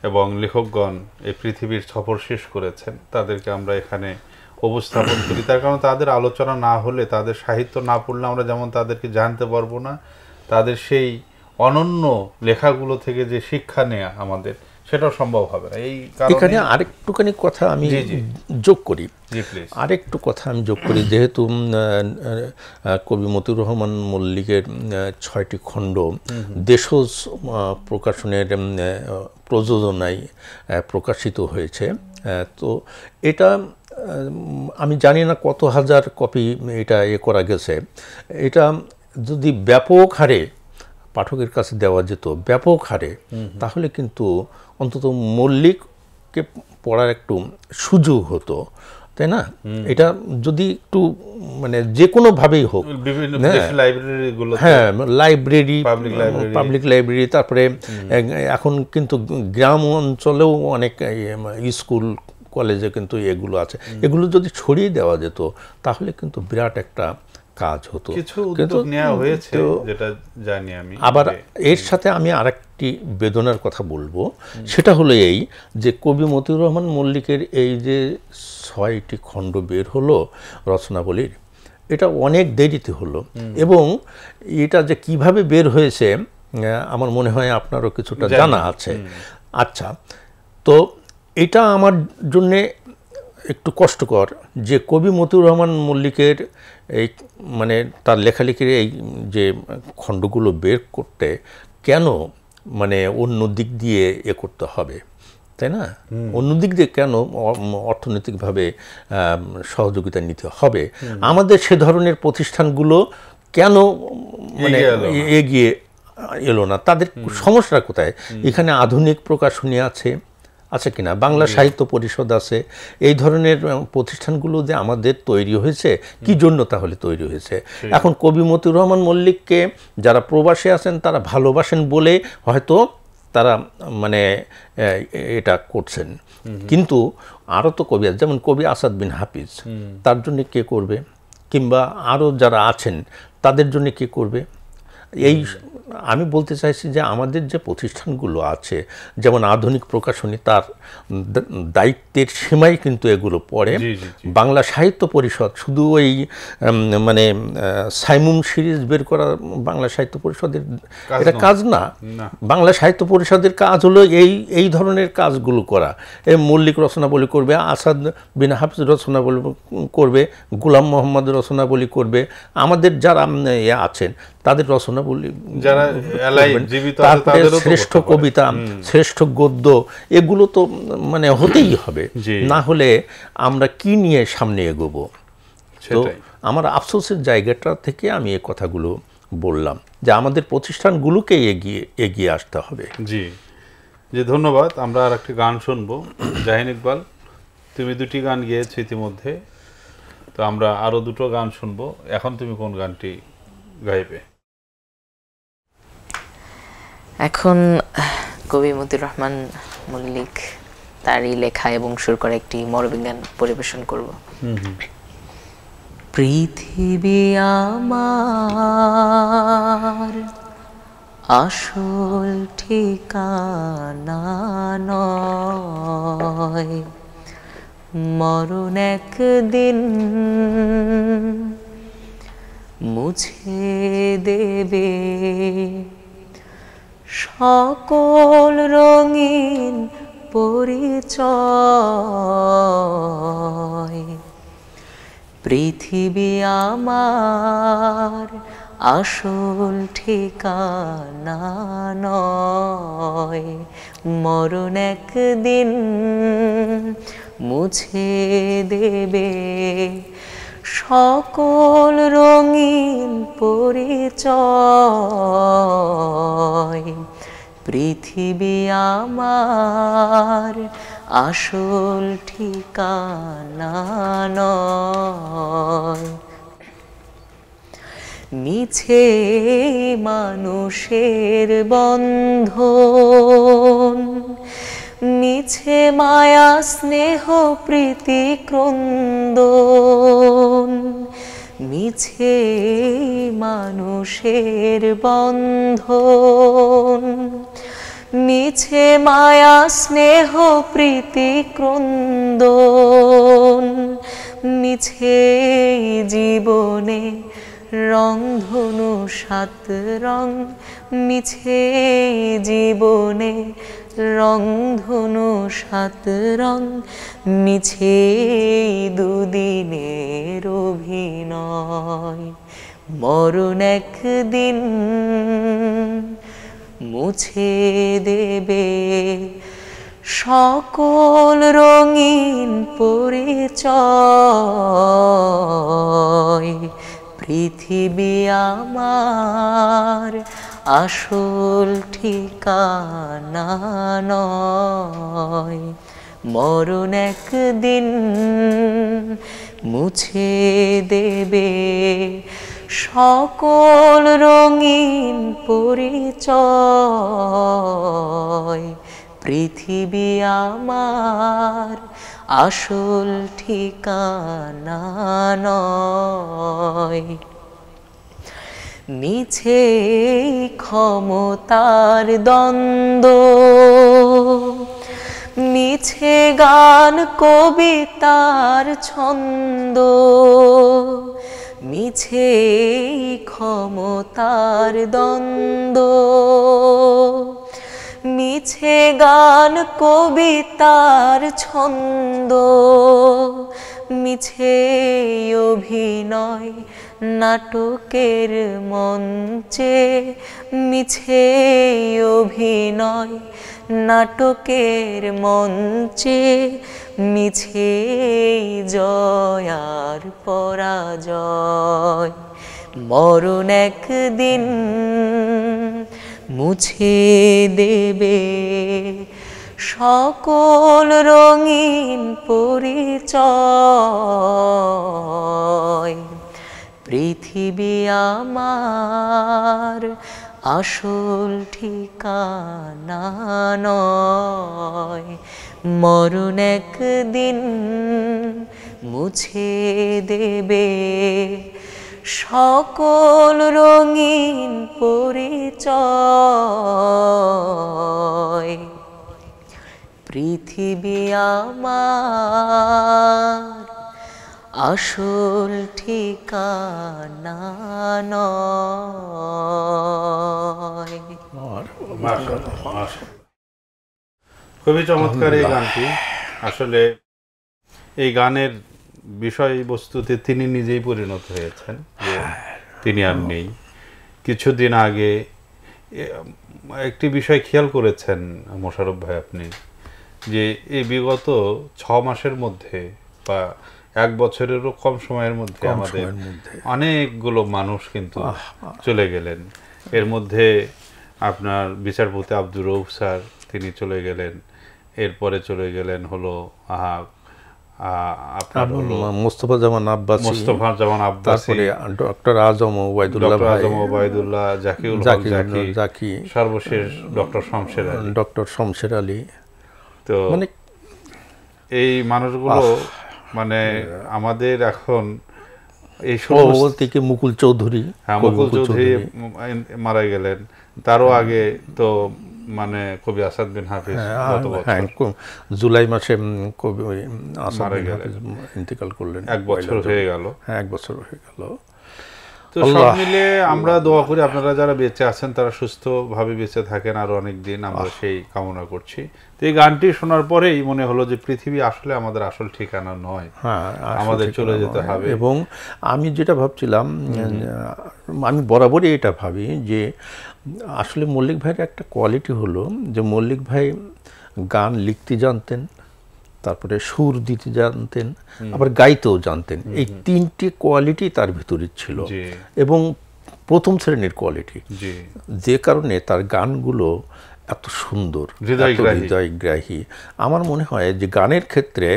এবং লেখকগণ এই পৃথিবীর সফর শেষ করেছেন তাদেরকে আমরা এখানে উপস্থাপন করি, তার কারণ তাদের আলোচনা না হলে, তাদের সাহিত্য না পড়লে আমরা যেমন তাদেরকে জানতে পারবো না, তাদের সেই অনন্য লেখাগুলো থেকে যে শিক্ষা নেওয়া আমাদের সেটাও সম্ভব হবে না। এই এখানে আরেকটুখানি কথা আমি যোগ করি, যেহেতু কবি মতিউর রহমান মল্লিকের 6টি খণ্ড দেশজ প্রকাশনের প্রযোজনায় প্রকাশিত হয়েছে, তো এটা আমি জানি না কত হাজার কপি এটা করা গেছে। এটা যদি ব্যাপক হারে পাঠকের কাছে দেওয়া যেত, ব্যাপক হারে, তাহলে কিন্তু অন্তত মল্লিককে পড়ার একটু সুযোগ হতো, তাই না? এটা যদি একটু মানে যে কোনোভাবেই হোক, হ্যাঁ, লাইব্রেরি, পাবলিক লাইব্রেরি, তারপরে এখন কিন্তু গ্রাম অঞ্চলেও অনেক স্কুল কলেজে কিন্তু এগুলো আছে, এগুলো যদি ছড়িয়ে দেওয়া যেত তাহলে কিন্তু বিরাট একটা কাজ হতো। কিন্তু নেওয়া হয়েছে যেটা জানি আমি। আবার এর সাথে আমি আরেকটি বেদনার কথা বলবো, সেটা হলো এই যে কবি মতিউর রহমান মল্লিকের এই যে 6টি খণ্ড বের হলো রচনাবলীর, এটা অনেক দেরিতে হলো, এবং এটা যে কিভাবে বের হয়েছে আমার মনে হয় আপনারও কিছুটা জানা আছে। আচ্ছা, তো এটা আমার জন্যে একটু কষ্টকর যে কবি মতিউর রহমান মল্লিকের এই মানে তার লেখালেখির এই যে খণ্ডগুলো বের করতে কেন মানে অন্য দিক দিয়ে করতে হবে, তাই না? অন্য দিক দিয়ে কেন অর্থনৈতিকভাবে সহযোগিতা নিতে হবে? আমাদের সে ধরনের প্রতিষ্ঠানগুলো কেন মানে এগিয়ে এলো না? তাদের সমস্যাটা কোথায়? এখানে আধুনিক প্রকাশনী আছে কিনা, বাংলা সাহিত্য পরিষদ আছে, এই ধরনের প্রতিষ্ঠানগুলো যে আমাদের তৈরি হয়েছে কি জন্য তাহলে তৈরি হয়েছে? এখন কবি মতিউর রহমান মল্লিককে যারা প্রবাসে আছেন তারা ভালোবাসেন বলে হয়তো তারা মানে এটা করছেন, কিন্তু আরও তো কবি আছে, যেমন কবি আসাদ বিন হাফিজ, তার জন্য কে করবে? কিংবা আরও যারা আছেন তাদের জন্য কে করবে? এই আমি বলতে চাইছি যে আমাদের যে প্রতিষ্ঠানগুলো আছে, যেমন আধুনিক প্রকাশনী, তার দায়িত্বের সীমায় কিন্তু এগুলো পড়ে। বাংলা সাহিত্য পরিষদ শুধু ওই মানে সাইমুম সিরিজ বের করা বাংলা সাহিত্য পরিষদের এটা কাজ না। বাংলা সাহিত্য পরিষদের কাজ হলো এই ধরনের কাজগুলো করা। এই মল্লিক রচনাবলী করবে, আসাদ বিন হাফিজ রচনাবলী করবে, গোলাম মোহাম্মদ রচনাবলী করবে, আমাদের যারা আছেন তাদের রচনাবলী, তারপরে শ্রেষ্ঠ কবিতা, শ্রেষ্ঠ গদ্য, এগুলো তো মানে হতেই হবে, না হলে আমরা কি নিয়ে সামনে এগোবো? তো আমার আফসোসের জায়গাটা থেকে আমি এই কথাগুলো বললাম যে আমাদের প্রতিষ্ঠানগুলোকে এগিয়ে আসতে হবে। জি, ধন্যবাদ। আমরা আর একটি গান শুনবো। জাহিন ইকবাল, তুমি 2টি গান গেয়েছো ইতিমধ্যে, তো আমরা আরো 2টো গান শুনবো। এখন তুমি কোন গানটি গাইবে? এখন কবি মতিউর রহমান মল্লিক তারই লেখা এবং সুর করা একটি মরবিজ্ঞান পরিবেশন করব। পৃথিবী আমার আসল ঠিকানা নয়, মরণ একদিন মুছে দেবে সকল রঙিন পরিচয়। পৃথিবী আমার আসল ঠিকানা নয়, মরণ একদিন মুছে দেবে সকল রঙিন পরিচয়। পৃথিবী আমার আসল ঠিকানা নয়। মিছে মানুষের বন্ধন, মিছে মায়া স্নেহ প্রীতি ক্রন্দন, মিছে মানুষের বন্ধন, মিছে মায়া স্নেহ প্রীতি ক্রন্দন, মিছে জীবনে রংধনু সাত রং, মিছে জীবনে রংধনু সাত রং, মিছে দুদিনের অভিনয়। মরণ একদিন মুছে দেবে সকল রঙিন পরিচয়। পৃথিবী আমার আসল ঠিকানা নয়, মরণ একদিন মুছে দেবে সকল রঙিন পরিচয়। পৃথিবী আমার আসল ঠিকানা নয়। মিছে ক্ষমতার দ্বন্দ্ব, মিছে গান কবিতার ছন্দ, মিছে ক্ষমতার দ্বন্দ্ব, মিছে গান কবিতার ছন্দ, মিছে অভিনয় নাটকের মঞ্চে, মিছে অভিনয় নাটকের মঞ্চে, মিছে জয় আর পরাজয়। মরণ একদিন মুছে দেবে সকল রঙিন পরিচয়। পৃথিবী আমার আসল ঠিকানা নয়, মরণ একদিন মুছে দেবে সকল রঙিন পরিচয়। পৃথিবী আমার আসল ঠিকানা নয়। খুবই চমৎকার এই গানটি। আসলে এই গানের বিষয়বস্তুতে তিনি নিজেই পরিণত হয়েছেন, যে তিনি আর নেই। কিছুদিন আগে একটি বিষয় খেয়াল করেছেন মোশাররফ ভাই আপনি, যে এই বিগত 6 মাসের মধ্যে বা 1 বছরেরও কম সময়ের মধ্যে আমাদের অনেকগুলো মানুষ কিন্তু চলে গেলেন। এর মধ্যে আপনার বিচারপতি আব্দুর রউফ স্যার, তিনি চলে গেলেন। এরপরে চলে গেলেন হলো আপনার হলো মোস্তফা জামান আব্বাসী, মোস্তফা জামান আব্বাসী, তারপরে ডক্টর আজম ওবায়দুল্লাহ ডক্টর ভাই, আজম ওবায়দুল্লাহ, জাকিউল হক জাকি, সর্বশেষ ডক্টর শমশের আলী। তো মানে এই মানুষগুলো মানে আমাদের এখন এই থেকে মুকুল চৌধুরী, মুকুল চৌধুরী মারা গেলেন, তারও আগে তো মানে কবি আসাদ বিন হাফিজ জুলাই মাসে কবি আসাদ বিন হাফিজ ইন্তেকাল করলেন, 1 বছর হয়ে গেল। হ্যাঁ, 1 বছর হয়ে গেল। তো সব মিলে আমরা দোয়া করি আপনারা যারা বেঁচে আছেন তারা সুস্থভাবে বেঁচে থাকেন আরো অনেক দিন, আমরা সেই কামনা করছি। তো এই গানটি শোনার পরেই মনে হলো যে পৃথিবী আসলে আমাদের আসল ঠিকানা নয়, আমাদের চলে যেতে হবে। এবং আমি যেটা ভাবছিলাম, আমি বরাবরই এটা ভাবি যে আসলে মল্লিক ভাইয়ের একটা কোয়ালিটি হলো যে মল্লিক ভাই গান লিখতে জানতেন, তারপরে সুর দিতে জানতেন, আবার গাইতেও জানতেন। এই 3টি কোয়ালিটি তার ভিতরে ছিল এবং প্রথম শ্রেণীর কোয়ালিটি, যে কারণে তার গানগুলো এত সুন্দর, হৃদয়গ্রাহী। আমার মনে হয় যে গানের ক্ষেত্রে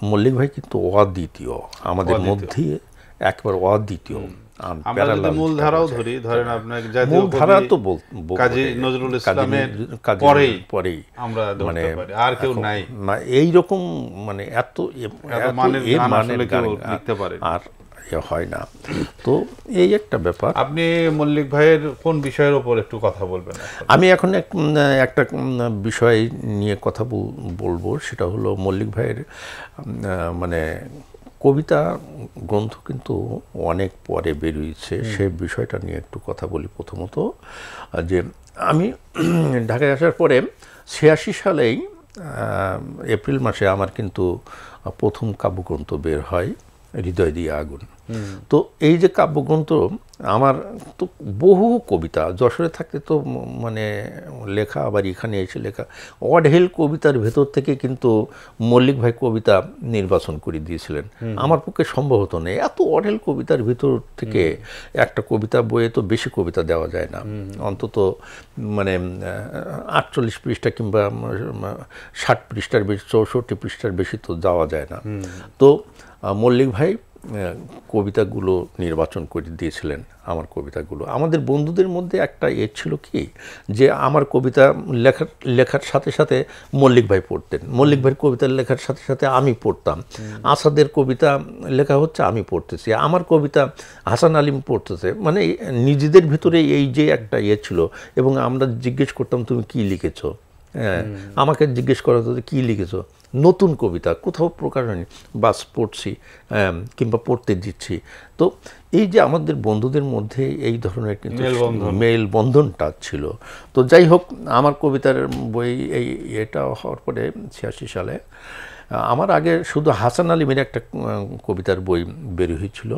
মল্লিক ভাই কিন্তু অদ্বিতীয়, আমাদের মধ্যে একবার অদ্বিতীয়। মূলধারাও ধরি, ধরেন আপনার মূলধারা তো কাজী নজরুল ইসলামের পরেই আমরা মানে আর কেউ নাই এইরকম, মানে এত মানের গান লিখতে পারে আর হয় না। তো এই একটা ব্যাপার। আপনি মল্লিক ভাইয়ের কোন বিষয়ের উপর একটু কথা বলবেন? আমি এখন একটা বিষয় নিয়ে কথা বলবো, সেটা হলো মল্লিক ভাইয়ের মানে কবিতা গ্রন্থ কিন্তু অনেক পরে বেরিয়েছে, সে বিষয়টা নিয়ে একটু কথা বলি। প্রথমত যে আমি ঢাকায় আসার পরে 86 সালেই এপ্রিল মাসে আমার কিন্তু প্রথম কাব্যগ্রন্থ বের হয়, হৃদয় দিয়ে আগুন। তো এই যে কাব্যগ্রন্থ, আমার তো বহু কবিতা যশোরে থাকতে তো মানে লেখা, আবার এখানে এসে লেখা, অঢেল কবিতার ভেতর থেকে কিন্তু মল্লিক ভাই কবিতা নির্বাচন করে দিয়েছিলেন। আমার পক্ষে সম্ভব হতো না, এত অঢেল কবিতার ভিতর থেকে একটা কবিতা বইয়ে তো বেশি কবিতা দেওয়া যায় না, অন্তত মানে 48 পৃষ্ঠা কিংবা 60 পৃষ্ঠার বেশি, 64 পৃষ্ঠার বেশি তো যাওয়া যায় না। তো মল্লিক ভাই কবিতাগুলো নির্বাচন করে দিয়েছিলেন, আমার কবিতাগুলো। আমাদের বন্ধুদের মধ্যে একটা ছিল কি, যে আমার কবিতা লেখার সাথে সাথে মল্লিক ভাই পড়তেন, মল্লিক ভাইয়ের কবিতা লেখার সাথে সাথে আমি পড়তাম, আসাদের কবিতা লেখা হচ্ছে আমি পড়তেছি, আমার কবিতা হাসান আলিম পড়তেছে, মানে নিজেদের ভিতরে এই যে একটা ছিল। এবং আমরা জিজ্ঞেস করতাম তুমি কি লিখেছো, হ্যাঁ, আমাকে জিজ্ঞেস করা হতো কি লিখেছো, নতুন কবিতা কোথাও প্রকাশ হয়নি, বাস পড়ছি কিংবা পড়তে দিচ্ছি। তো এই যে আমাদের বন্ধুদের মধ্যে এই ধরনের কিন্তু মেলবন্ধনটা ছিল। তো যাই হোক, আমার কবিতার বই এটা হওয়ার পরে 86 সালে আমার আগে শুধু হাসান আলিমের একটা কবিতার বই বের হয়েছিল,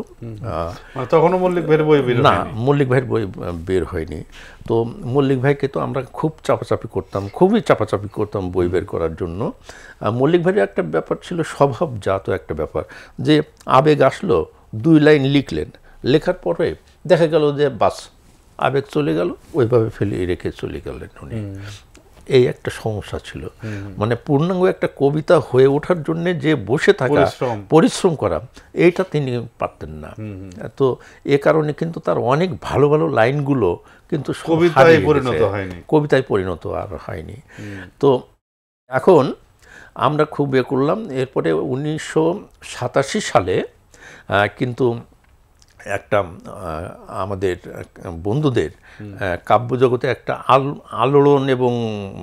তখনও মল্লিক ভাইয়ের বই বের হয়নি। না, মল্লিক ভাইয়ের বই বের হয়নি। তো মল্লিক ভাইকে তো আমরা খুব খুবই চাপাচাপি করতাম বই বের করার জন্য। মল্লিক ভাইয়ের একটা ব্যাপার ছিল, স্বভাবজাত একটা ব্যাপার, যে আবেগ আসলো 2 লাইন লিখলেন, লেখার পরে দেখা গেল যে বাস আবেগ চলে গেল, ওইভাবে ফেলে রেখে চলে গেলেন উনি। এই একটা সমস্যা ছিল, মানে পূর্ণাঙ্গ একটা কবিতা হয়ে ওঠার জন্য যে বসে থাকা, পরিশ্রম করা, এইটা তিনি পারতেন না। তো এ কারণে কিন্তু তার অনেক ভালো ভালো লাইনগুলো কিন্তু কবিতায় পরিণত আর হয়নি। তো এখন আমরা খুব করলাম। এরপরে 1987 সালে কিন্তু একটা আমাদের বন্ধুদের কাব্যজগতে একটা আলোড়ন এবং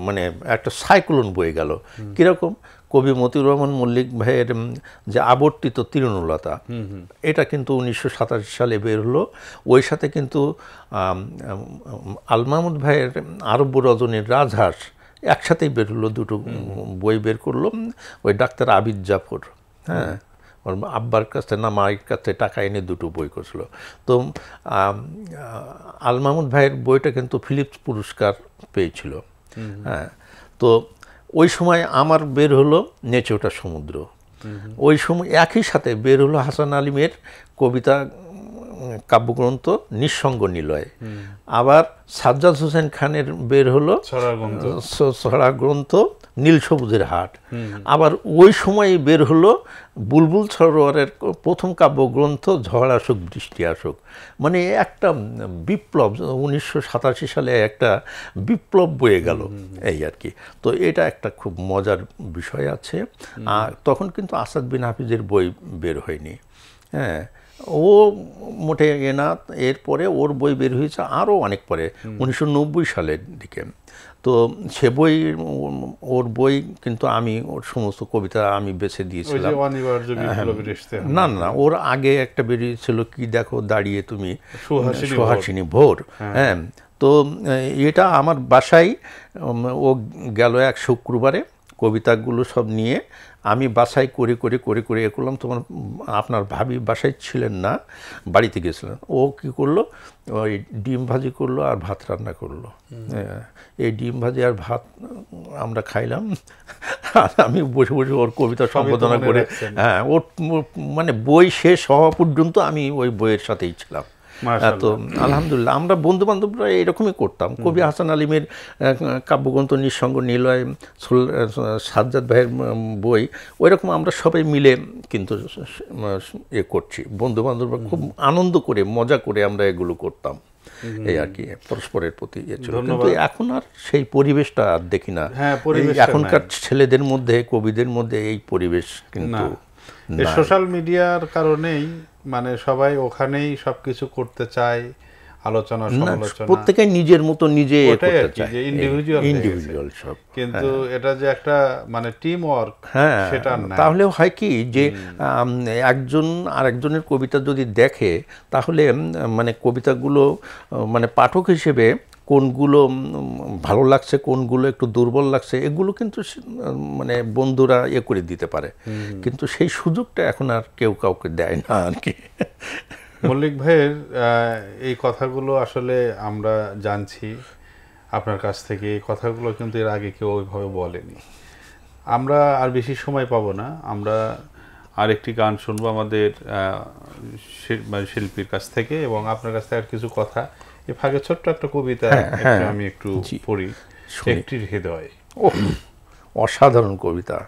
মানে একটা সাইক্লোন বয়ে গেল। কীরকম? কবি মতিউর রহমান মল্লিক ভাইয়ের যে আবর্তিত তৃণলতা, এটা কিন্তু 1987 সালে বের হলো। ওই সাথে কিন্তু আল মাহমুদ ভাইয়ের আরব্য রজনীর রাজহাঁস একসাথেই বের হলো, দুটো বই বের করলো ওই ডাক্তার আবিদ জাফর, হ্যাঁ, ওর আব্বার কাছে না মায়ের কাছে টাকা এনে দুটো বই করছিল। তো আল মাহমুদ ভাইয়ের বইটা কিন্তু ফিলিপস পুরস্কার পেয়েছিল। হ্যাঁ, তো ওই সময় আমার বের হলো নেচে ওঠা সমুদ্র। ওই সময় একই সাথে বের হলো হাসান আলিমের কবিতা কাব্যগ্রন্থ নিঃসঙ্গ নিলয়, আবার সাজ্জাদ হোসেন খানের বের হলো ছড়া গ্রন্থ নীল সবুজের হাট, আবার ওই সময় বের হলো বুলবুল সরোয়ারের প্রথম কাব্যগ্রন্থ ঝড় আসুক বৃষ্টি আসুক। মানে একটা বিপ্লব, 1987 সালে একটা বিপ্লব বয়ে গেল এই আর কি। তো এটা একটা খুব মজার বিষয় আছে। আর তখন কিন্তু আসাদ বিন হাফিজের বই বের হয়নি, হ্যাঁ, ও মোটে না, এরপরে ওর বই বের হয়েছে আরও অনেক পরে 1990 সালের দিকে। তো সে বই, ওর বই কিন্তু আমি ওর সমস্ত কবিতা আমি বেছে দিয়েছিলাম। না না, ওর আগে একটা বেরিয়েছিল কি দেখো দাঁড়িয়ে তুমি সুহাসিনী ভোর, হ্যাঁ। তো এটা আমার বাসায় ও গেল এক শুক্রবারে, কবিতাগুলো সব নিয়ে আমি বাসায় করে করে করে করে এ করলাম। তোমার আপনার ভাবি বাসায় ছিলেন না, বাড়িতে গেছিলেন। ও কি করলো, ওই ডিম ভাজি করলো আর ভাত রান্না করলো। এই ডিম ভাজি আর ভাত আমরা খাইলাম, আর আমি বসে বসে ওর কবিতা সম্পাদনা করে, হ্যাঁ, ওর মানে বই শেষ হওয়া পর্যন্ত আমি ওই বইয়ের সাথেই ছিলাম। তো আলহামদুলিল্লাহ আমরা বন্ধু বান্ধবরা এরকমই করতাম। কবি হাসান আলিমের কাব্যগ্রন্থ নিঃসঙ্গ নিলয়, সাজ্জাদ ভাইয়ের বই, ওই রকম আমরা সবাই মিলে কিন্তু এ করছি, বন্ধু বান্ধবরা খুব আনন্দ করে মজা করে আমরা এগুলো করতাম এই আর কি, পরস্পরের প্রতি ইয়ে ছিল। কিন্তু এখন আর সেই পরিবেশটা আর দেখি না। এখনকার ছেলেদের মধ্যে, কবিদের মধ্যে এই পরিবেশ কিন্তু সোশ্যাল মিডিয়ার কারণেই মানে সবাই ওখানেই সবকিছু করতে চায়, আলোচনা সমালোচনা প্রত্যেকে নিজের মতো নিজে করতে চায়, ইন্ডিভিজুয়াল সব। কিন্তু এটা যে একটা মানে টিম ওয়ার্ক, সেটা না। তাহলে হয় কি যে একজন আরেকজনের কবিতা যদি দেখে, তাহলে মানে কবিতাগুলো মানে পাঠক হিসেবে কোনগুলো ভালো লাগছে, কোনগুলো একটু দুর্বল লাগছে, এগুলো কিন্তু মানে বন্ধুরা ইয়ে করে দিতে পারে। কিন্তু সেই সুযোগটা এখন আর কেউ কাউকে দেয় না আর কি। মল্লিক ভাইয়ের এই কথাগুলো আসলে আমরা জানছি আপনার কাছ থেকে। এই কথাগুলো কিন্তু এর আগে কেউ ওইভাবে বলেনি। আমরা আর বেশি সময় পাবো না, আমরা আরেকটি গান শুনবো আমাদের শিল্পীর কাছ থেকে, এবং আপনার কাছ থেকে আর কিছু কথা। এ ফাঁকে ছোট্ট একটা কবিতা আমি একটু পড়ি, একটির হৃদয়। অসাধারণ কবিতা।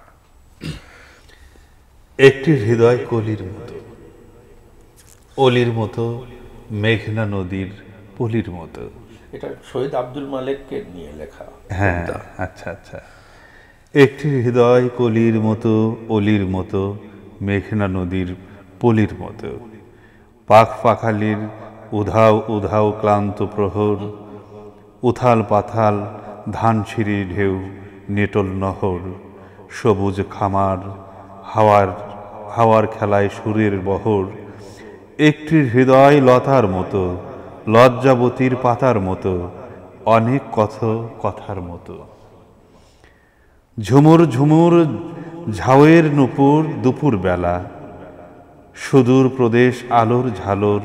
একটির হৃদয় কলির মতো, অলির মতো, মেঘনা নদীর পলির মতো। এটা শহীদ আব্দুল মালেককে নিয়ে লেখা। হ্যাঁ, আচ্ছা আচ্ছা। একটির হৃদয় কলির মতো, অলির মতো, মেঘনা নদীর পলির মতো। পাখ পাখালির উধাও উধাও ক্লান্ত প্রহর, উথাল পাথাল ধানসিঁড়ি ঢেউ, নেটল নহর, সবুজ খামার, হাওয়ার খেলায় সুরের বহর। একটির হৃদয় লতার মতো, লজ্জাবতীর পাতার মতো, অনেক কথার মতো। ঝুমুর ঝুমুর ঝাউয়ের নূপুর দুপুর বেলা, সুদূর প্রদেশ আলোর ঝালর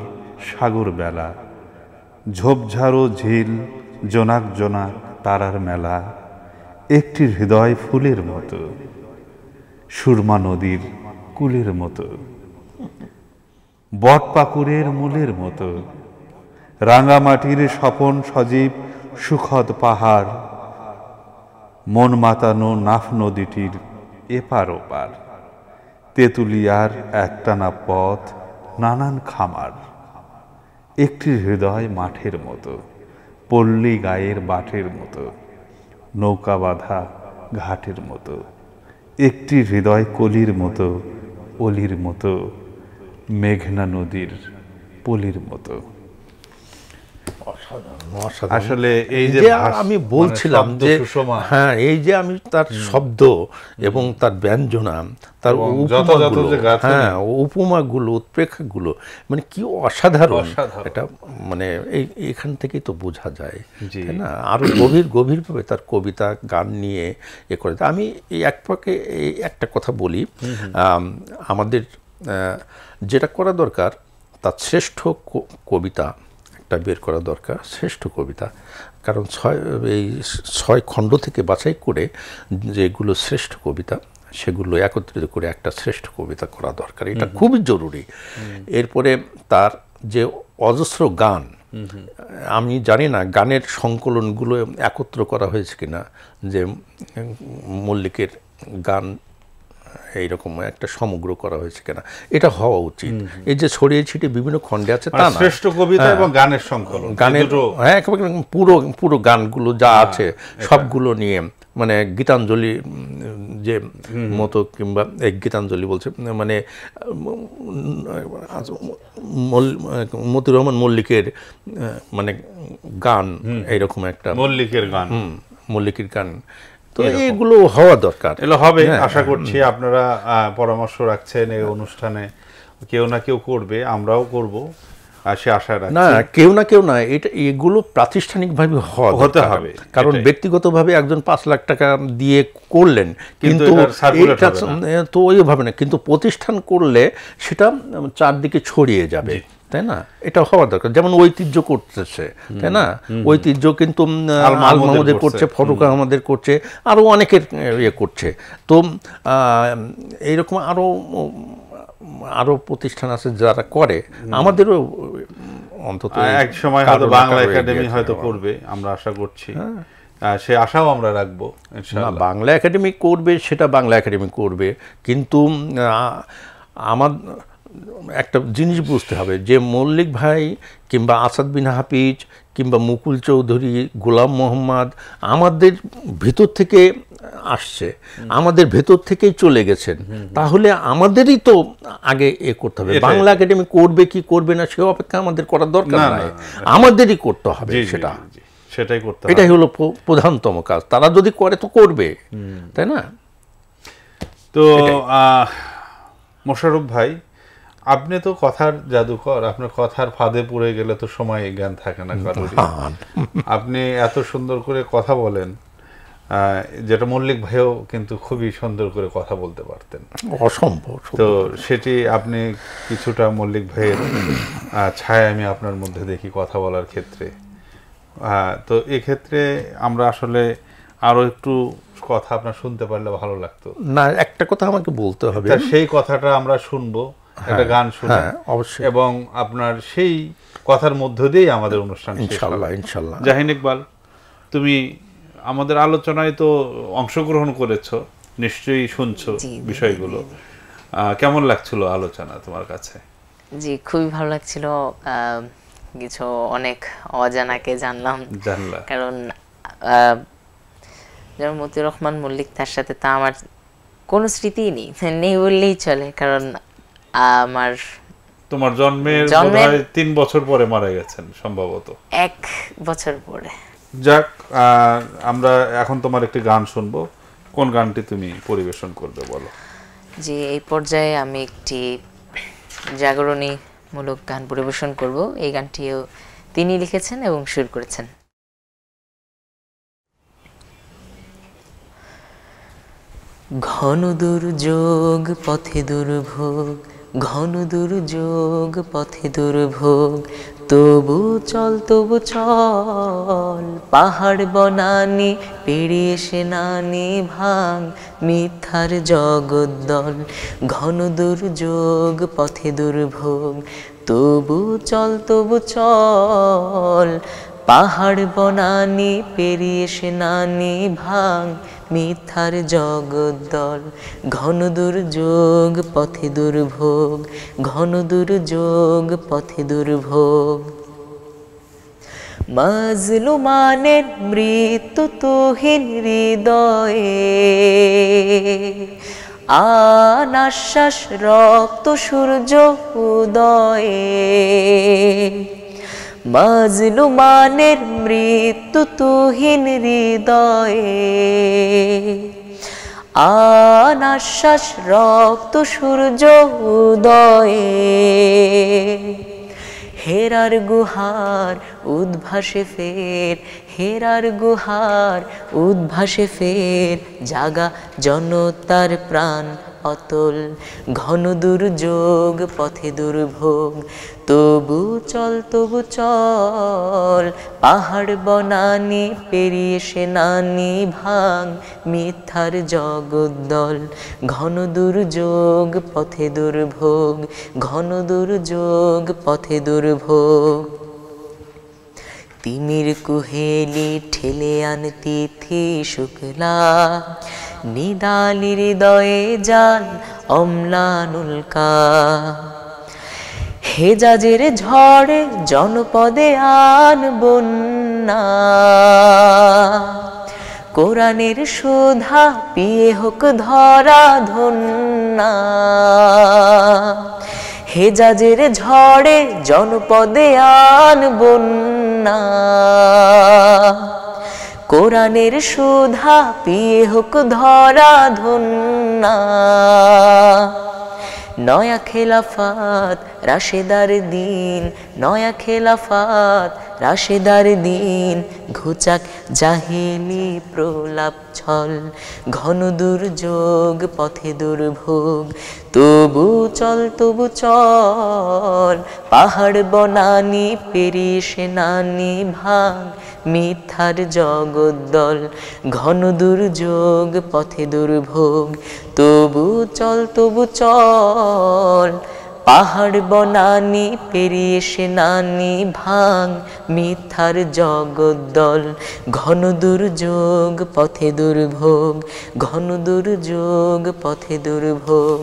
সাগর বেলা। ঝোপঝাড়ো ঝিল, জোনাক জোনাক তারার মেলা। একটির হৃদয় ফুলের মতো, সুরমা নদীর কুলের মতো, বটপাকুড়ের মূলের মতো। রাঙামাটির স্বপন সজীব সুখদ পাহাড়, মন মাতানো নাফ নদীটির এপার ওপার। তেঁতুলিয়ার একটানা পথ, নানান খামার। একটির হৃদয় মাঠের মতো, পল্লী গায়ের বাটের মতো, নৌকা বাঁধা ঘাটের মতো। একটির হৃদয় কলির মতো, অলির মতো, মেঘনা নদীর পলির মতো। আসলে এই যে আমি বলছিলাম যে হ্যাঁ, এই যে আমি তার শব্দ এবং তার ব্যঞ্জনা, তার উপমাগুলো, উৎপ্রেক্ষাগুলো মানে কি অসাধারণ। এটা মানে এখান থেকেই তো বোঝা যায়, তাই না? আরো গভীরভাবে তার কবিতা গান নিয়ে এ করে। আমি এই এক পাকে একটা কথা বলি, আমাদের যেটা করা দরকার, তার শ্রেষ্ঠ কবিতা একটা বের করা দরকার, শ্রেষ্ঠ কবিতা। কারণ 6 খণ্ড থেকে বাছাই করে যেগুলো শ্রেষ্ঠ কবিতা, সেগুলো একত্রিত করে একটা শ্রেষ্ঠ কবিতা করা দরকার। এটা খুবই জরুরি। এরপরে তার যে অজস্র গান, আমি জানি না গানের সংকলনগুলো একত্র করা হয়েছে কিনা, যে মল্লিকের গান এইরকম একটা সমগ্র করা হয়েছে কিনা, এটা হওয়া উচিত। এই যে ছড়িয়ে ছিটিয়ে বিভিন্ন খণ্ডে আছে তা না, শ্রেষ্ঠ কবিতা এবং গানের সংকলন, গানের একেবারে পুরো গানগুলো যা আছে সবগুলো নিয়ে, মানে গীতাঞ্জলি যে মতো, কিংবা গীতাঞ্জলি বলছে মানে মতিউর রহমান মল্লিকের মানে গান, এইরকম একটা মল্লিকের গান, তো এগুলো হওয়া দরকার। এগুলো হবে, আশা করছি। আপনারা পরামর্শ রাখছেন এই অনুষ্ঠানে, কেউ না কেউ করবে, আমরাও করব, সে আশা রাখছি। না, কেউ না, এটা এগুলো প্রাতিষ্ঠানিকভাবে হতে হবে, কারণ ব্যক্তিগতভাবে একজন 5 লাখ টাকা দিয়ে করলেন, কিন্তু এটা তো ওইভাবে না, কিন্তু প্রতিষ্ঠান করলে সেটা চারদিকে ছড়িয়ে যাবে, তাই না? এটা হওয়া দরকার। যেমন ঐতিহ্য করতেছে, তাই না? ঐতিহ্য কিন্তু আল মাহমুদের করছে, ফরুক আহমদের করছে, আরো অনেকের ইয়ে করছে। তো এইরকম আরো প্রতিষ্ঠান আছে যারা করে, আমাদেরও অন্তত এক সময় হয়তো বাংলা একাডেমি হয়তো করবে, আমরা আশা করছি, সে আশাও আমরা রাখবো ইনশাআল্লাহ। বাংলা একাডেমি করবে, সেটা বাংলা একাডেমি করবে, কিন্তু আমার একটা জিনিস বুঝতে হবে যে মল্লিক ভাই কিংবা আসাদ বিন হাফিজ কিংবা মুকুল চৌধুরী, গোলাম মোহাম্মদ আমাদের ভিতর থেকে আসছে, আমাদের ভেতর থেকেই চলে গেছেন, তাহলে আমাদেরই তো আগে করতে হবে। বাংলা একাডেমি করবে কি করবে না সে অপেক্ষা আমাদের করার দরকার নাই, আমাদেরই করতে হবে, সেটাই করতে হবে, এটাই হলো প্রধানতম কাজ। তারা যদি করে তো করবে, তাই না? তো মোশাররফ ভাই, আপনি তো কথার জাদুকর, আপনার কথার ফাঁদে পড়ে গেলে তো সময় জ্ঞান থাকে না কারোরই। আপনি এত সুন্দর করে কথা বলেন, যেটা মল্লিক ভাইও কিন্তু খুবই সুন্দর করে কথা বলতে পারতেন, অসম্ভব। তো সেটি আপনি কিছুটা মল্লিক ভাইয়ের ছায়া আমি আপনার মধ্যে দেখি কথা বলার ক্ষেত্রে। তো এক্ষেত্রে আমরা আসলে আরো একটু কথা আপনার শুনতে পারলে ভালো লাগতো। না, একটা কথা আমাকে বলতে হবে, সেই কথাটা আমরা শুনবো, একটা গান শুনে, অবশ্যই, এবং আপনার সেই কথার মধ্য দিয়েই আমাদের অনুষ্ঠান ইনশাআল্লাহ। জাহিন ইকবাল, তুমি আমাদের আলোচনায় তো অংশগ্রহণ করেছো, নিশ্চয়ই শুনছো বিষয়গুলো, কেমন লাগছিল আলোচনা তোমার কাছে? জি, খুবই ভালো লাগছিল। কিছু অনেক অজানাকে জানলাম, কারণ যেমন মতিউর রহমান মল্লিক, তার সাথে তা আমার কোনো স্মৃতিই নেই বললেই চলে, কারণ তোমার জন্মের 3 বছর পরে মারা গেছেন সম্ভবত, 1 বছর পরে। যাক, আমরা এখন তোমার একটি গান শুনবো, কোন গানটি তুমি পরিবেশন করবে বলো? জি, এই পর্যায়ে আমি একটি জাগরণী মূলক গান পরিবেশন করব। এই গানটিও তিনি লিখেছেন এবং সুর করেছেন। ঘন দুর্যোগ পথে দুর্ভোগ, ঘন দুর্যোগ পথে দুর্ভোগ, তবু চল পাহাড় বনানি পেরিয়ে সে নানি ভাঙ মিথ্যার জগদ্দল। ঘন দুর্যোগ পথে দুর্ভোগ, তবু চল পাহাড় বনানি পেরিয়ে সে নানি ভাঙ মিথ্যার জগদ্দল। ঘন দুর্যোগ পথে দুর্ভোগ, ঘন দুর্যোগ পথে দুর্ভোগ। মাজলুমানের মৃত্যু তুহিন হৃদয়ে, আনাশ্বাস রক্ত সূর্য উদয়ে। মাজলুমানের মৃত্যু তুহিন হৃদয়ে, আনাশ্বাস রক্ত সূর্য উদয়ে। হেরার গুহার উদ্ভাসে ফের, হেরার গুহার উদ্ভাসে ফের, জাগা জনতার প্রাণ অতল, ঘন দুর্যোগ পথে দুর্ভোগ, তবু চল তবু চল, পাহাড় বনানি পেরিয়ে সেনানি ভাঙ, মিথ্যার জগদ্দল, ঘন দুর্যোগ পথে দুর্ভোগ, ঘন দুর্যোগ পথে দুর্ভোগ। তিমির কুহেলি ঠেলে আন তিথি শুক্লা, নিদালি হৃদয়ে জাল অম্লানুল্কা, হেজাজের ঝড়ে জনপদে আন বন্যা, কোরআনের শোধা পিয়ে হোক ধরা ধন্যা, হেজাজের ঝড়ে জনপদে আন বন্যা, কোরআনের শোধা পিয়ে হোক ধরা ধন্যা, নয়া খেলাফত রাশেদার দিন, নয়া খেলাফত রাশেদার দিন, ঘুচাক জাহিলি প্রলাপ ছল, ঘন দুর্যোগ পথে দুর্ভোগ, তবু চল তবু চল, পাহাড় বনানি পেরিয়ে সেনানি ভাঙ, মিথ্যার জগদ্দল, ঘন দুর্যোগ পথে দুর্ভোগ, তবু চল তবু চল, পাহাড় বনানি পেরিয়ে সেনানি ভাঙ, মিথ্যার জগদ্দল, ঘন দুর্যোগ পথে দুর্ভোগ, ঘন দুর্যোগ পথে দুর্ভোগ,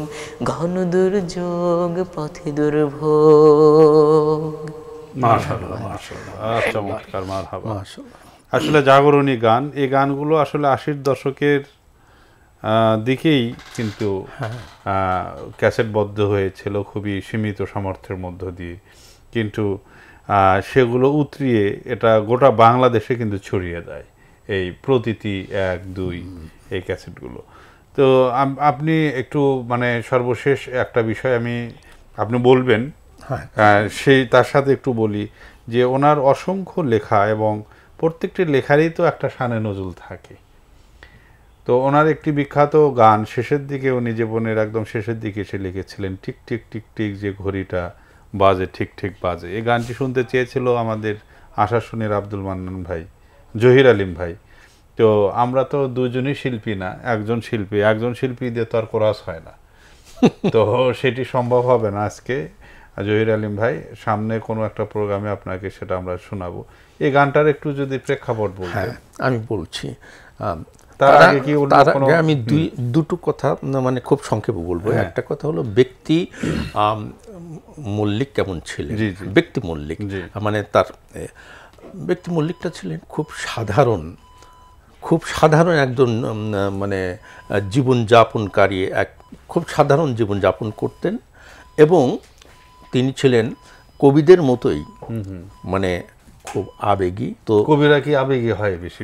ঘন দুর্যোগ পথে দুর্ভোগ। মাশাআল্লাহ, মাশাআল্লাহ, চমৎকার, মারহাবা। আসলে জাগরণী গান, এই গানগুলো আসলে 80-র দশকের দিকেই কিন্তু ক্যাসেটবদ্ধ হয়েছিল খুবই সীমিত সামর্থ্যের মধ্য দিয়ে, কিন্তু সেগুলো উতরিয়ে এটা গোটা বাংলাদেশে কিন্তু ছড়িয়ে দেয় এই প্রতিটি 1-2 এই ক্যাসেটগুলো। তো আপনি একটু মানে সর্বশেষ একটা বিষয় আপনি বলবেন, সেই তার সাথে একটু বলি যে ওনার অসংখ্য লেখা এবং প্রত্যেকটি লেখারই তো একটা শানে নজুল থাকে। তো ওনার একটি বিখ্যাত গান শেষের দিকে, উনি জীবনের একদম শেষের দিকে এসে লিখেছিলেন, টিক টিক টিক টিক যে ঘড়িটা বাজে ঠিক ঠিক বাজে। এই গানটি শুনতে চেয়েছিল আমাদের আশাশুনির আব্দুল মান্নান ভাই, জহির আলিম ভাই। তো আমরা তো দুজনই শিল্পী না, একজন শিল্পী দিয়ে তো আর কোরাস হয় না, তো সেটি সম্ভব হবে না আজকে। জহির আলিম ভাই, সামনে কোনো একটা প্রোগ্রামে আপনাকে সেটা আমরা শোনাবো। এই গানটার একটু যদি প্রেক্ষাপট বলতেন। আমি বলছি, তার আগে কি আমি দুটো কথা মানে খুব সংক্ষেপে বলবো। একটা কথা হলো ব্যক্তি মল্লিক কেমন ছিলেন, ব্যক্তি মল্লিক মানে তার ব্যক্তি মল্লিকটা ছিলেন খুব সাধারণ একজন মানে জীবনযাপনকারী, খুব সাধারণ জীবনযাপন করতেন এবং তিনি ছিলেন কবিদের মতোই মানে খুব আবেগী। তো কবিরা কি আবেগী হয় বেশি?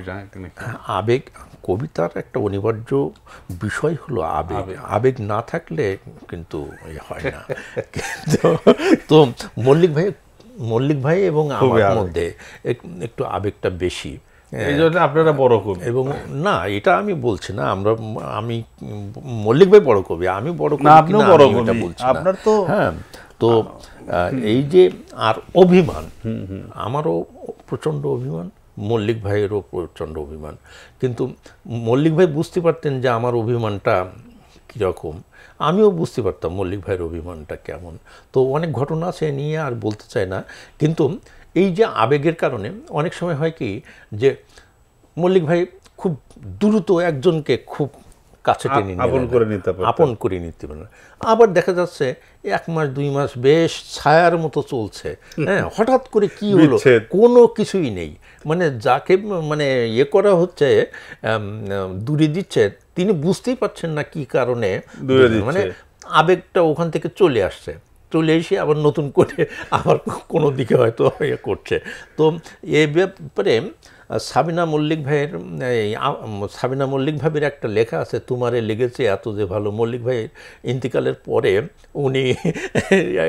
আবেগ, কবিতার একটা অনিবার্য বিষয় হলো আবেগ না থাকলে কিন্তু হয় না। তো মল্লিক ভাই এবং আমার মধ্যে একটু আবেগটা বেশি, এই জন্য আপনারা বড় কবি। এবং না, এটা আমি বলছি না, আমি মল্লিক ভাই বড় কবি, আমি বড় কবি, আপনিও বড় কবি, আপনার তো হ্যাঁ। তো এই যে আর অভিমান, আমারও প্রচণ্ড অভিমান, মল্লিক ভাইয়েরও প্রচণ্ড অভিমান, কিন্তু মল্লিক ভাই বুঝতে পারতেন যে আমার অভিমানটা কীরকম, আমিও বুঝতে পারতাম মল্লিক ভাইয়ের অভিমানটা কেমন। তো অনেক ঘটনা আছে নিয়ে আর বলতে চাই না, কিন্তু এই যে আবেগের কারণে অনেক সময় হয় কি যে মল্লিক ভাই খুব দ্রুত একজনকে খুব কাছে টেনে আপন করে নিতে পারে, আবার দেখা যাচ্ছে 1 মাস 2 মাস বেশ ছায়ার মতো চলছে, হ্যাঁ, হঠাৎ করে কি হলো কোনো কিছুই নেই, মানে যাকে মানে করা হচ্ছে দূরে দিচ্ছে তিনি বুঝতেই পারছেন না কি কারণে, মানে আবেগটা ওখান থেকে চলে আসছে, চলে এসে আবার নতুন করে আবার কোনো দিকে হয়তো করছে। তো এ ব্যাপারে সাবিনা মল্লিক ভাইয়ের সাবিনা মল্লিক ভাবির একটা লেখা আছে, তোমারে লেগেছে এত যে ভালো। মল্লিক ভাইয়ের ইন্তিকালের পরে উনি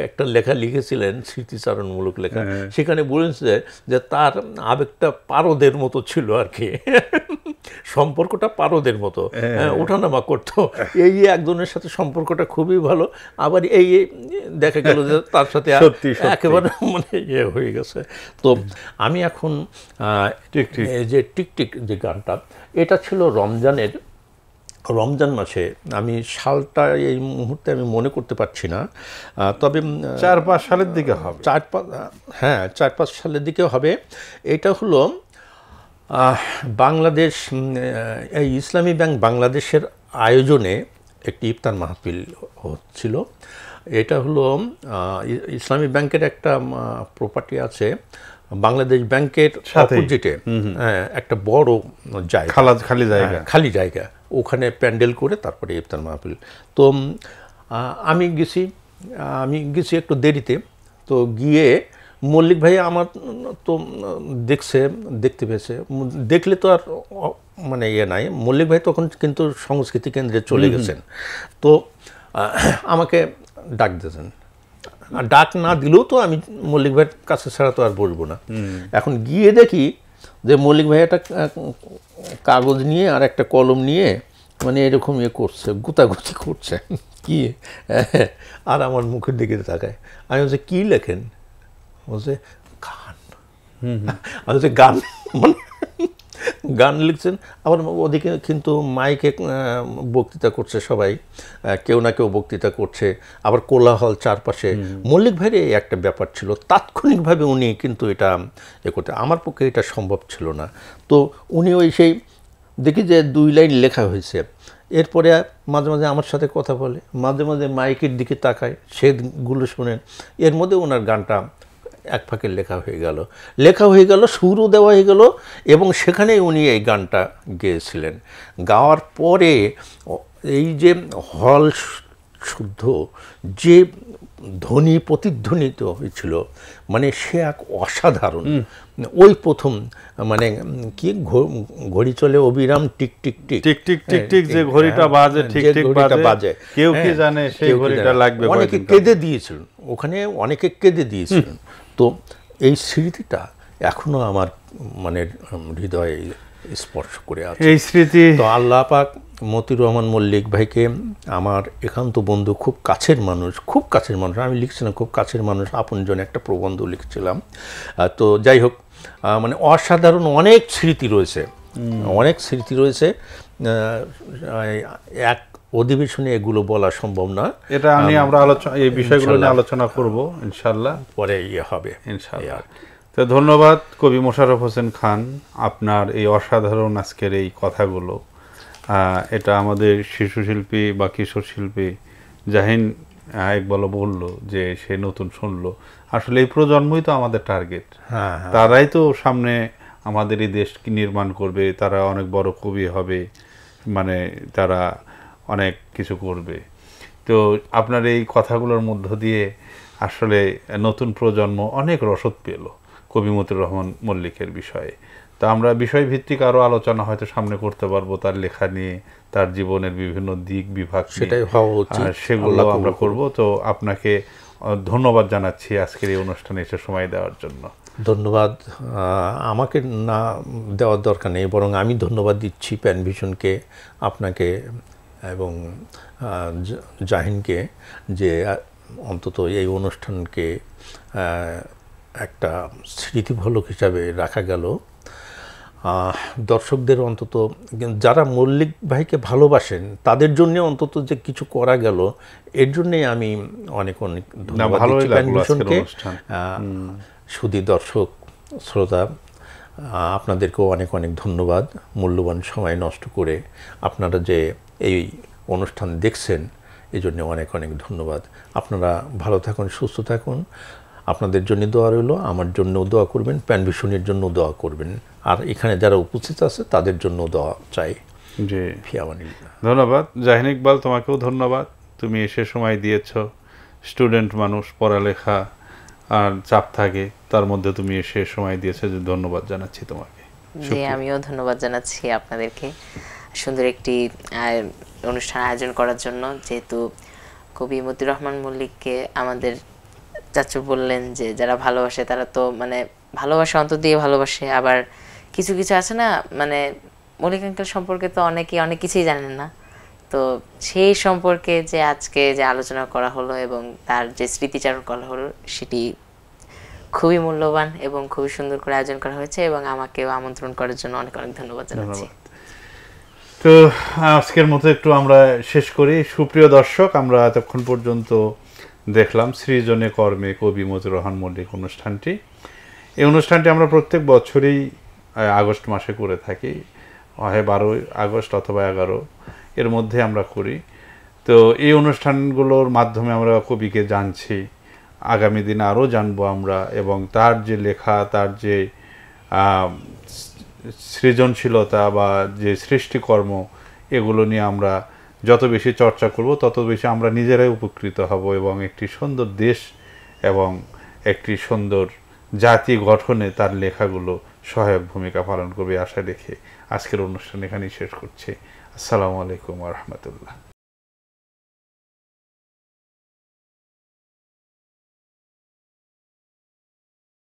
একটা লেখা লিখেছিলেন, স্মৃতিচারণমূলক লেখা। সেখানে বলেছে যে তার আবেগটা পারদের মতো ছিল আর কি, সম্পর্কটা পারদের মতো, ওঠানামা করতো। এই একজনের সাথে সম্পর্কটা খুবই ভালো, আবার এই দেখা গেল যে তার সাথে একেবারে মানে ইয়ে হয়ে গেছে। তো আমি এখন যে টিকটিক যে গানটা, এটা ছিল রমজান মাসে, আমি সালটা এই মুহূর্তে আমি মনে করতে পারছি না, তবে 4-5 সালের দিকে হবে, 4-5 সালের দিকে হবে। এটা হলো বাংলাদেশ, এই ইসলামী ব্যাংক বাংলাদেশের আয়োজনে একটি ইফতার মাহফিল হচ্ছিল। এটা হলো ইসলামী ব্যাংকের একটা প্রপার্টি আছে বাংলাদেশ ব্যাংকের অপোজিটে, একটা বড় জায়গা, খালি জায়গা, ওখানে প্যান্ডেল করে তারপরে ইফতার মাহফিল। তো আমি গেছি একটু দেরিতে। তো গিয়ে মল্লিক ভাই আমার তো দেখতে পেয়েছে, দেখলে তো আর মানে ইয়ে নাই। মল্লিক ভাই তখন কিন্তু সংস্কৃতি কেন্দ্রে চলে গেছেন। তো আমাকে ডাক দিয়েছেন, ডাক না দিলেও তো আমি মল্লিক ভাইয়ের কাছে ছাড়া তো আর বলবো না। এখন গিয়ে দেখি যে মল্লিক ভাই একটা কাগজ নিয়ে আর একটা কলম নিয়ে মানে এরকম ইয়ে করছে, গুতাগুতি করছে কি, আর আমার মুখের দিকে তাকায়। আমি বলছি কী লেখেন? বলছে গান। আমি বলছি গান মানে গান লিখছেন? আবার ওদিকে কিন্তু মাইকে বক্তৃতা করছে সবাই, কেউ না কেউ বক্তৃতা করছে, আবার কোলাহল চারপাশে। মল্লিক ভাইয়ের এই একটা ব্যাপার ছিল, তাৎক্ষণিকভাবে উনি কিন্তু এটা করতে, আমার পক্ষে এটা সম্ভব ছিল না। তো উনি ওই সেই দেখি যে 2 লাইন লেখা হয়েছে, এরপরে মাঝে মাঝে আমার সাথে কথা বলে, মাঝে মাঝে মাইকের দিকে তাকায়, সেগুলো শোনেন। এর মধ্যে ওনার গানটা এক ফাঁকে লেখা হয়ে গেল, সুরও দেওয়া হয়ে গেল, এবং সেখানেই উনি এই গানটা গেয়েছিলেন। গাওয়ার পরে এই যে হল শুদ্ধ যে ধ্বনি প্রতিধ্বনিত হয়েছিল, মানে সে এক অসাধারণ। ওই প্রথম মানে কি ঘড়ি চলে অবিরাম tick tick tick tick tick tick tick যে ঘড়িটা বাজে, ঠিক ঠিক বাজে, কেউ কি জানে সেই ঘড়িটা লাগবে। অনেকে কেঁদে দিয়েছিলেন ওখানে, অনেকে কেঁদে দিয়েছিলেন। তো এই স্মৃতিটা এখনো আমার মানে হৃদয়ে স্পর্শ করে আছে এই স্মৃতি। তো আল্লাহ পাক মতিউর রহমান মল্লিক ভাইকে, আমার একান্ত বন্ধু, খুব কাছের মানুষ, আমি লিখছিলাম খুব কাছের মানুষ, আপনজন একটা প্রবন্ধ লিখছিলাম। তো যাই হোক, মানে অসাধারণ অনেক স্মৃতি রয়েছে, এক অধিবেশনে এগুলো বলা সম্ভব না। এটা আমরা এই বিষয়গুলো নিয়ে আলোচনা করব ইনশাআল্লাহ, পরে হবে ইনশাআল্লাহ। তো ধন্যবাদ কবি মোশাররফ হোসেন খান, আপনার এই অসাধারণ আজকের এই কথাগুলো। এটা আমাদের শিশু শিল্পী বা কিশোর শিল্পী জাহিন ইকবালও বললো যে সে নতুন শুনলো। আসলে এই প্রজন্মই তো আমাদের টার্গেট, তারাই তো সামনে আমাদের এই দেশ নির্মাণ করবে, তারা অনেক বড় কবি হবে, মানে তারা অনেক কিছু করবে। তো আপনার এই কথাগুলোর মধ্য দিয়ে আসলে নতুন প্রজন্ম অনেক রসদ পেল কবি মতিউর রহমান মল্লিকের বিষয়ে। তো আমরা বিষয়ভিত্তিক আরও আলোচনা হয়তো সামনে করতে পারবো, তার লেখা নিয়ে, তার জীবনের বিভিন্ন দিক বিভাগ, সেটাই হওয়া উচিত, সেগুলো আমরা করব। তো আপনাকে ধন্যবাদ জানাচ্ছি আজকের এই অনুষ্ঠানে এসে সময় দেওয়ার জন্য। ধন্যবাদ। আমাকে না দেওয়ার দরকার নেই, বরং আমি ধন্যবাদ দিচ্ছি প্যানভিশনকে, আপনাকে এবং জাহিনকে, যে অন্তত এই অনুষ্ঠানকে একটা স্মৃতিফলক হিসাবে রাখা গেল। দর্শকদের অন্তত যারা মল্লিক ভাইকে ভালোবাসেন তাদের জন্য অন্তত যে কিছু করা গেল, এর জন্যে আমি অনেক ধন্যবাদ দিচ্ছি প্যানভিশনকে। শুধু দর্শক শ্রোতা, আপনাদেরকেও অনেক ধন্যবাদ। মূল্যবান সময় নষ্ট করে আপনারা যে এই অনুষ্ঠান দেখছেন, এই জন্য অনেক ধন্যবাদ। আপনারা ভালো থাকুন, সুস্থ থাকুন। আপনাদের জন্য দোয়া রইল, আমার জন্যও দোয়া করবেন, প্যানভিশনের জন্য দোয়া করবেন, আর এখানে যারা উপস্থিত আছে তাদের জন্য দোয়া চাই। জি, ধন্যবাদ। জাহিন ইকবাল, তোমাকেও ধন্যবাদ, তুমি এসে সময় দিয়েছ। স্টুডেন্ট মানুষ, পড়ালেখা আর চাপ থাকে, তার মধ্যে তুমি এসে সময় দিয়েছো, ধন্যবাদ জানাচ্ছি তোমাকে। জি, আমিও ধন্যবাদ জানাচ্ছি আপনাদেরকে সুন্দর একটি অনুষ্ঠান আয়োজন করার জন্য। যেহেতু কবি মতিউর রহমান মল্লিককে আমাদের চাচু বললেন যে যারা ভালোবাসে তারা তো মানে ভালোবাসে, অন্তর দিয়ে ভালোবাসে। আবার কিছু কিছু আছে না, মানে মল্লিক আঙ্কেল সম্পর্কে তো অনেকেই অনেক কিছুই জানেন না। তো সেই সম্পর্কে যে আজকে যে আলোচনা করা হলো এবং তার যে স্মৃতিচারণ করা হলো সেটি খুবই মূল্যবান এবং খুবই সুন্দর করে আয়োজন করা হয়েছে, এবং আমাকেও আমন্ত্রণ করার জন্য অনেক অনেক ধন্যবাদ জানাচ্ছি। তো আজকের মতো একটু আমরা শেষ করি। সুপ্রিয় দর্শক, আমরা এতক্ষণ পর্যন্ত দেখলাম সৃজনে কর্মে কবি মতিউর রহমান মল্লিক অনুষ্ঠানটি। এই অনুষ্ঠানটি আমরা প্রত্যেক বছরই আগস্ট মাসে করে থাকি, হয় 12 আগস্ট অথবা 11 এর মধ্যে আমরা করি। তো এই অনুষ্ঠানগুলোর মাধ্যমে আমরা কবিকে জানছি, আগামী দিনে আরও জানবো আমরা, এবং তার যে লেখা, তার যে সৃজনশীলতা বা যে সৃষ্টিকর্ম, এগুলো নিয়ে আমরা যত বেশি চর্চা করব তত বেশি আমরা নিজেরাই উপকৃত হব এবং একটি সুন্দর দেশ এবং একটি সুন্দর জাতি গঠনে তার লেখাগুলো সহায়ক ভূমিকা পালন করবে আশা রেখে আজকের অনুষ্ঠান এখানেই শেষ করছি। আসসালামু আলাইকুম ওয়া রাহমাতুল্লাহ।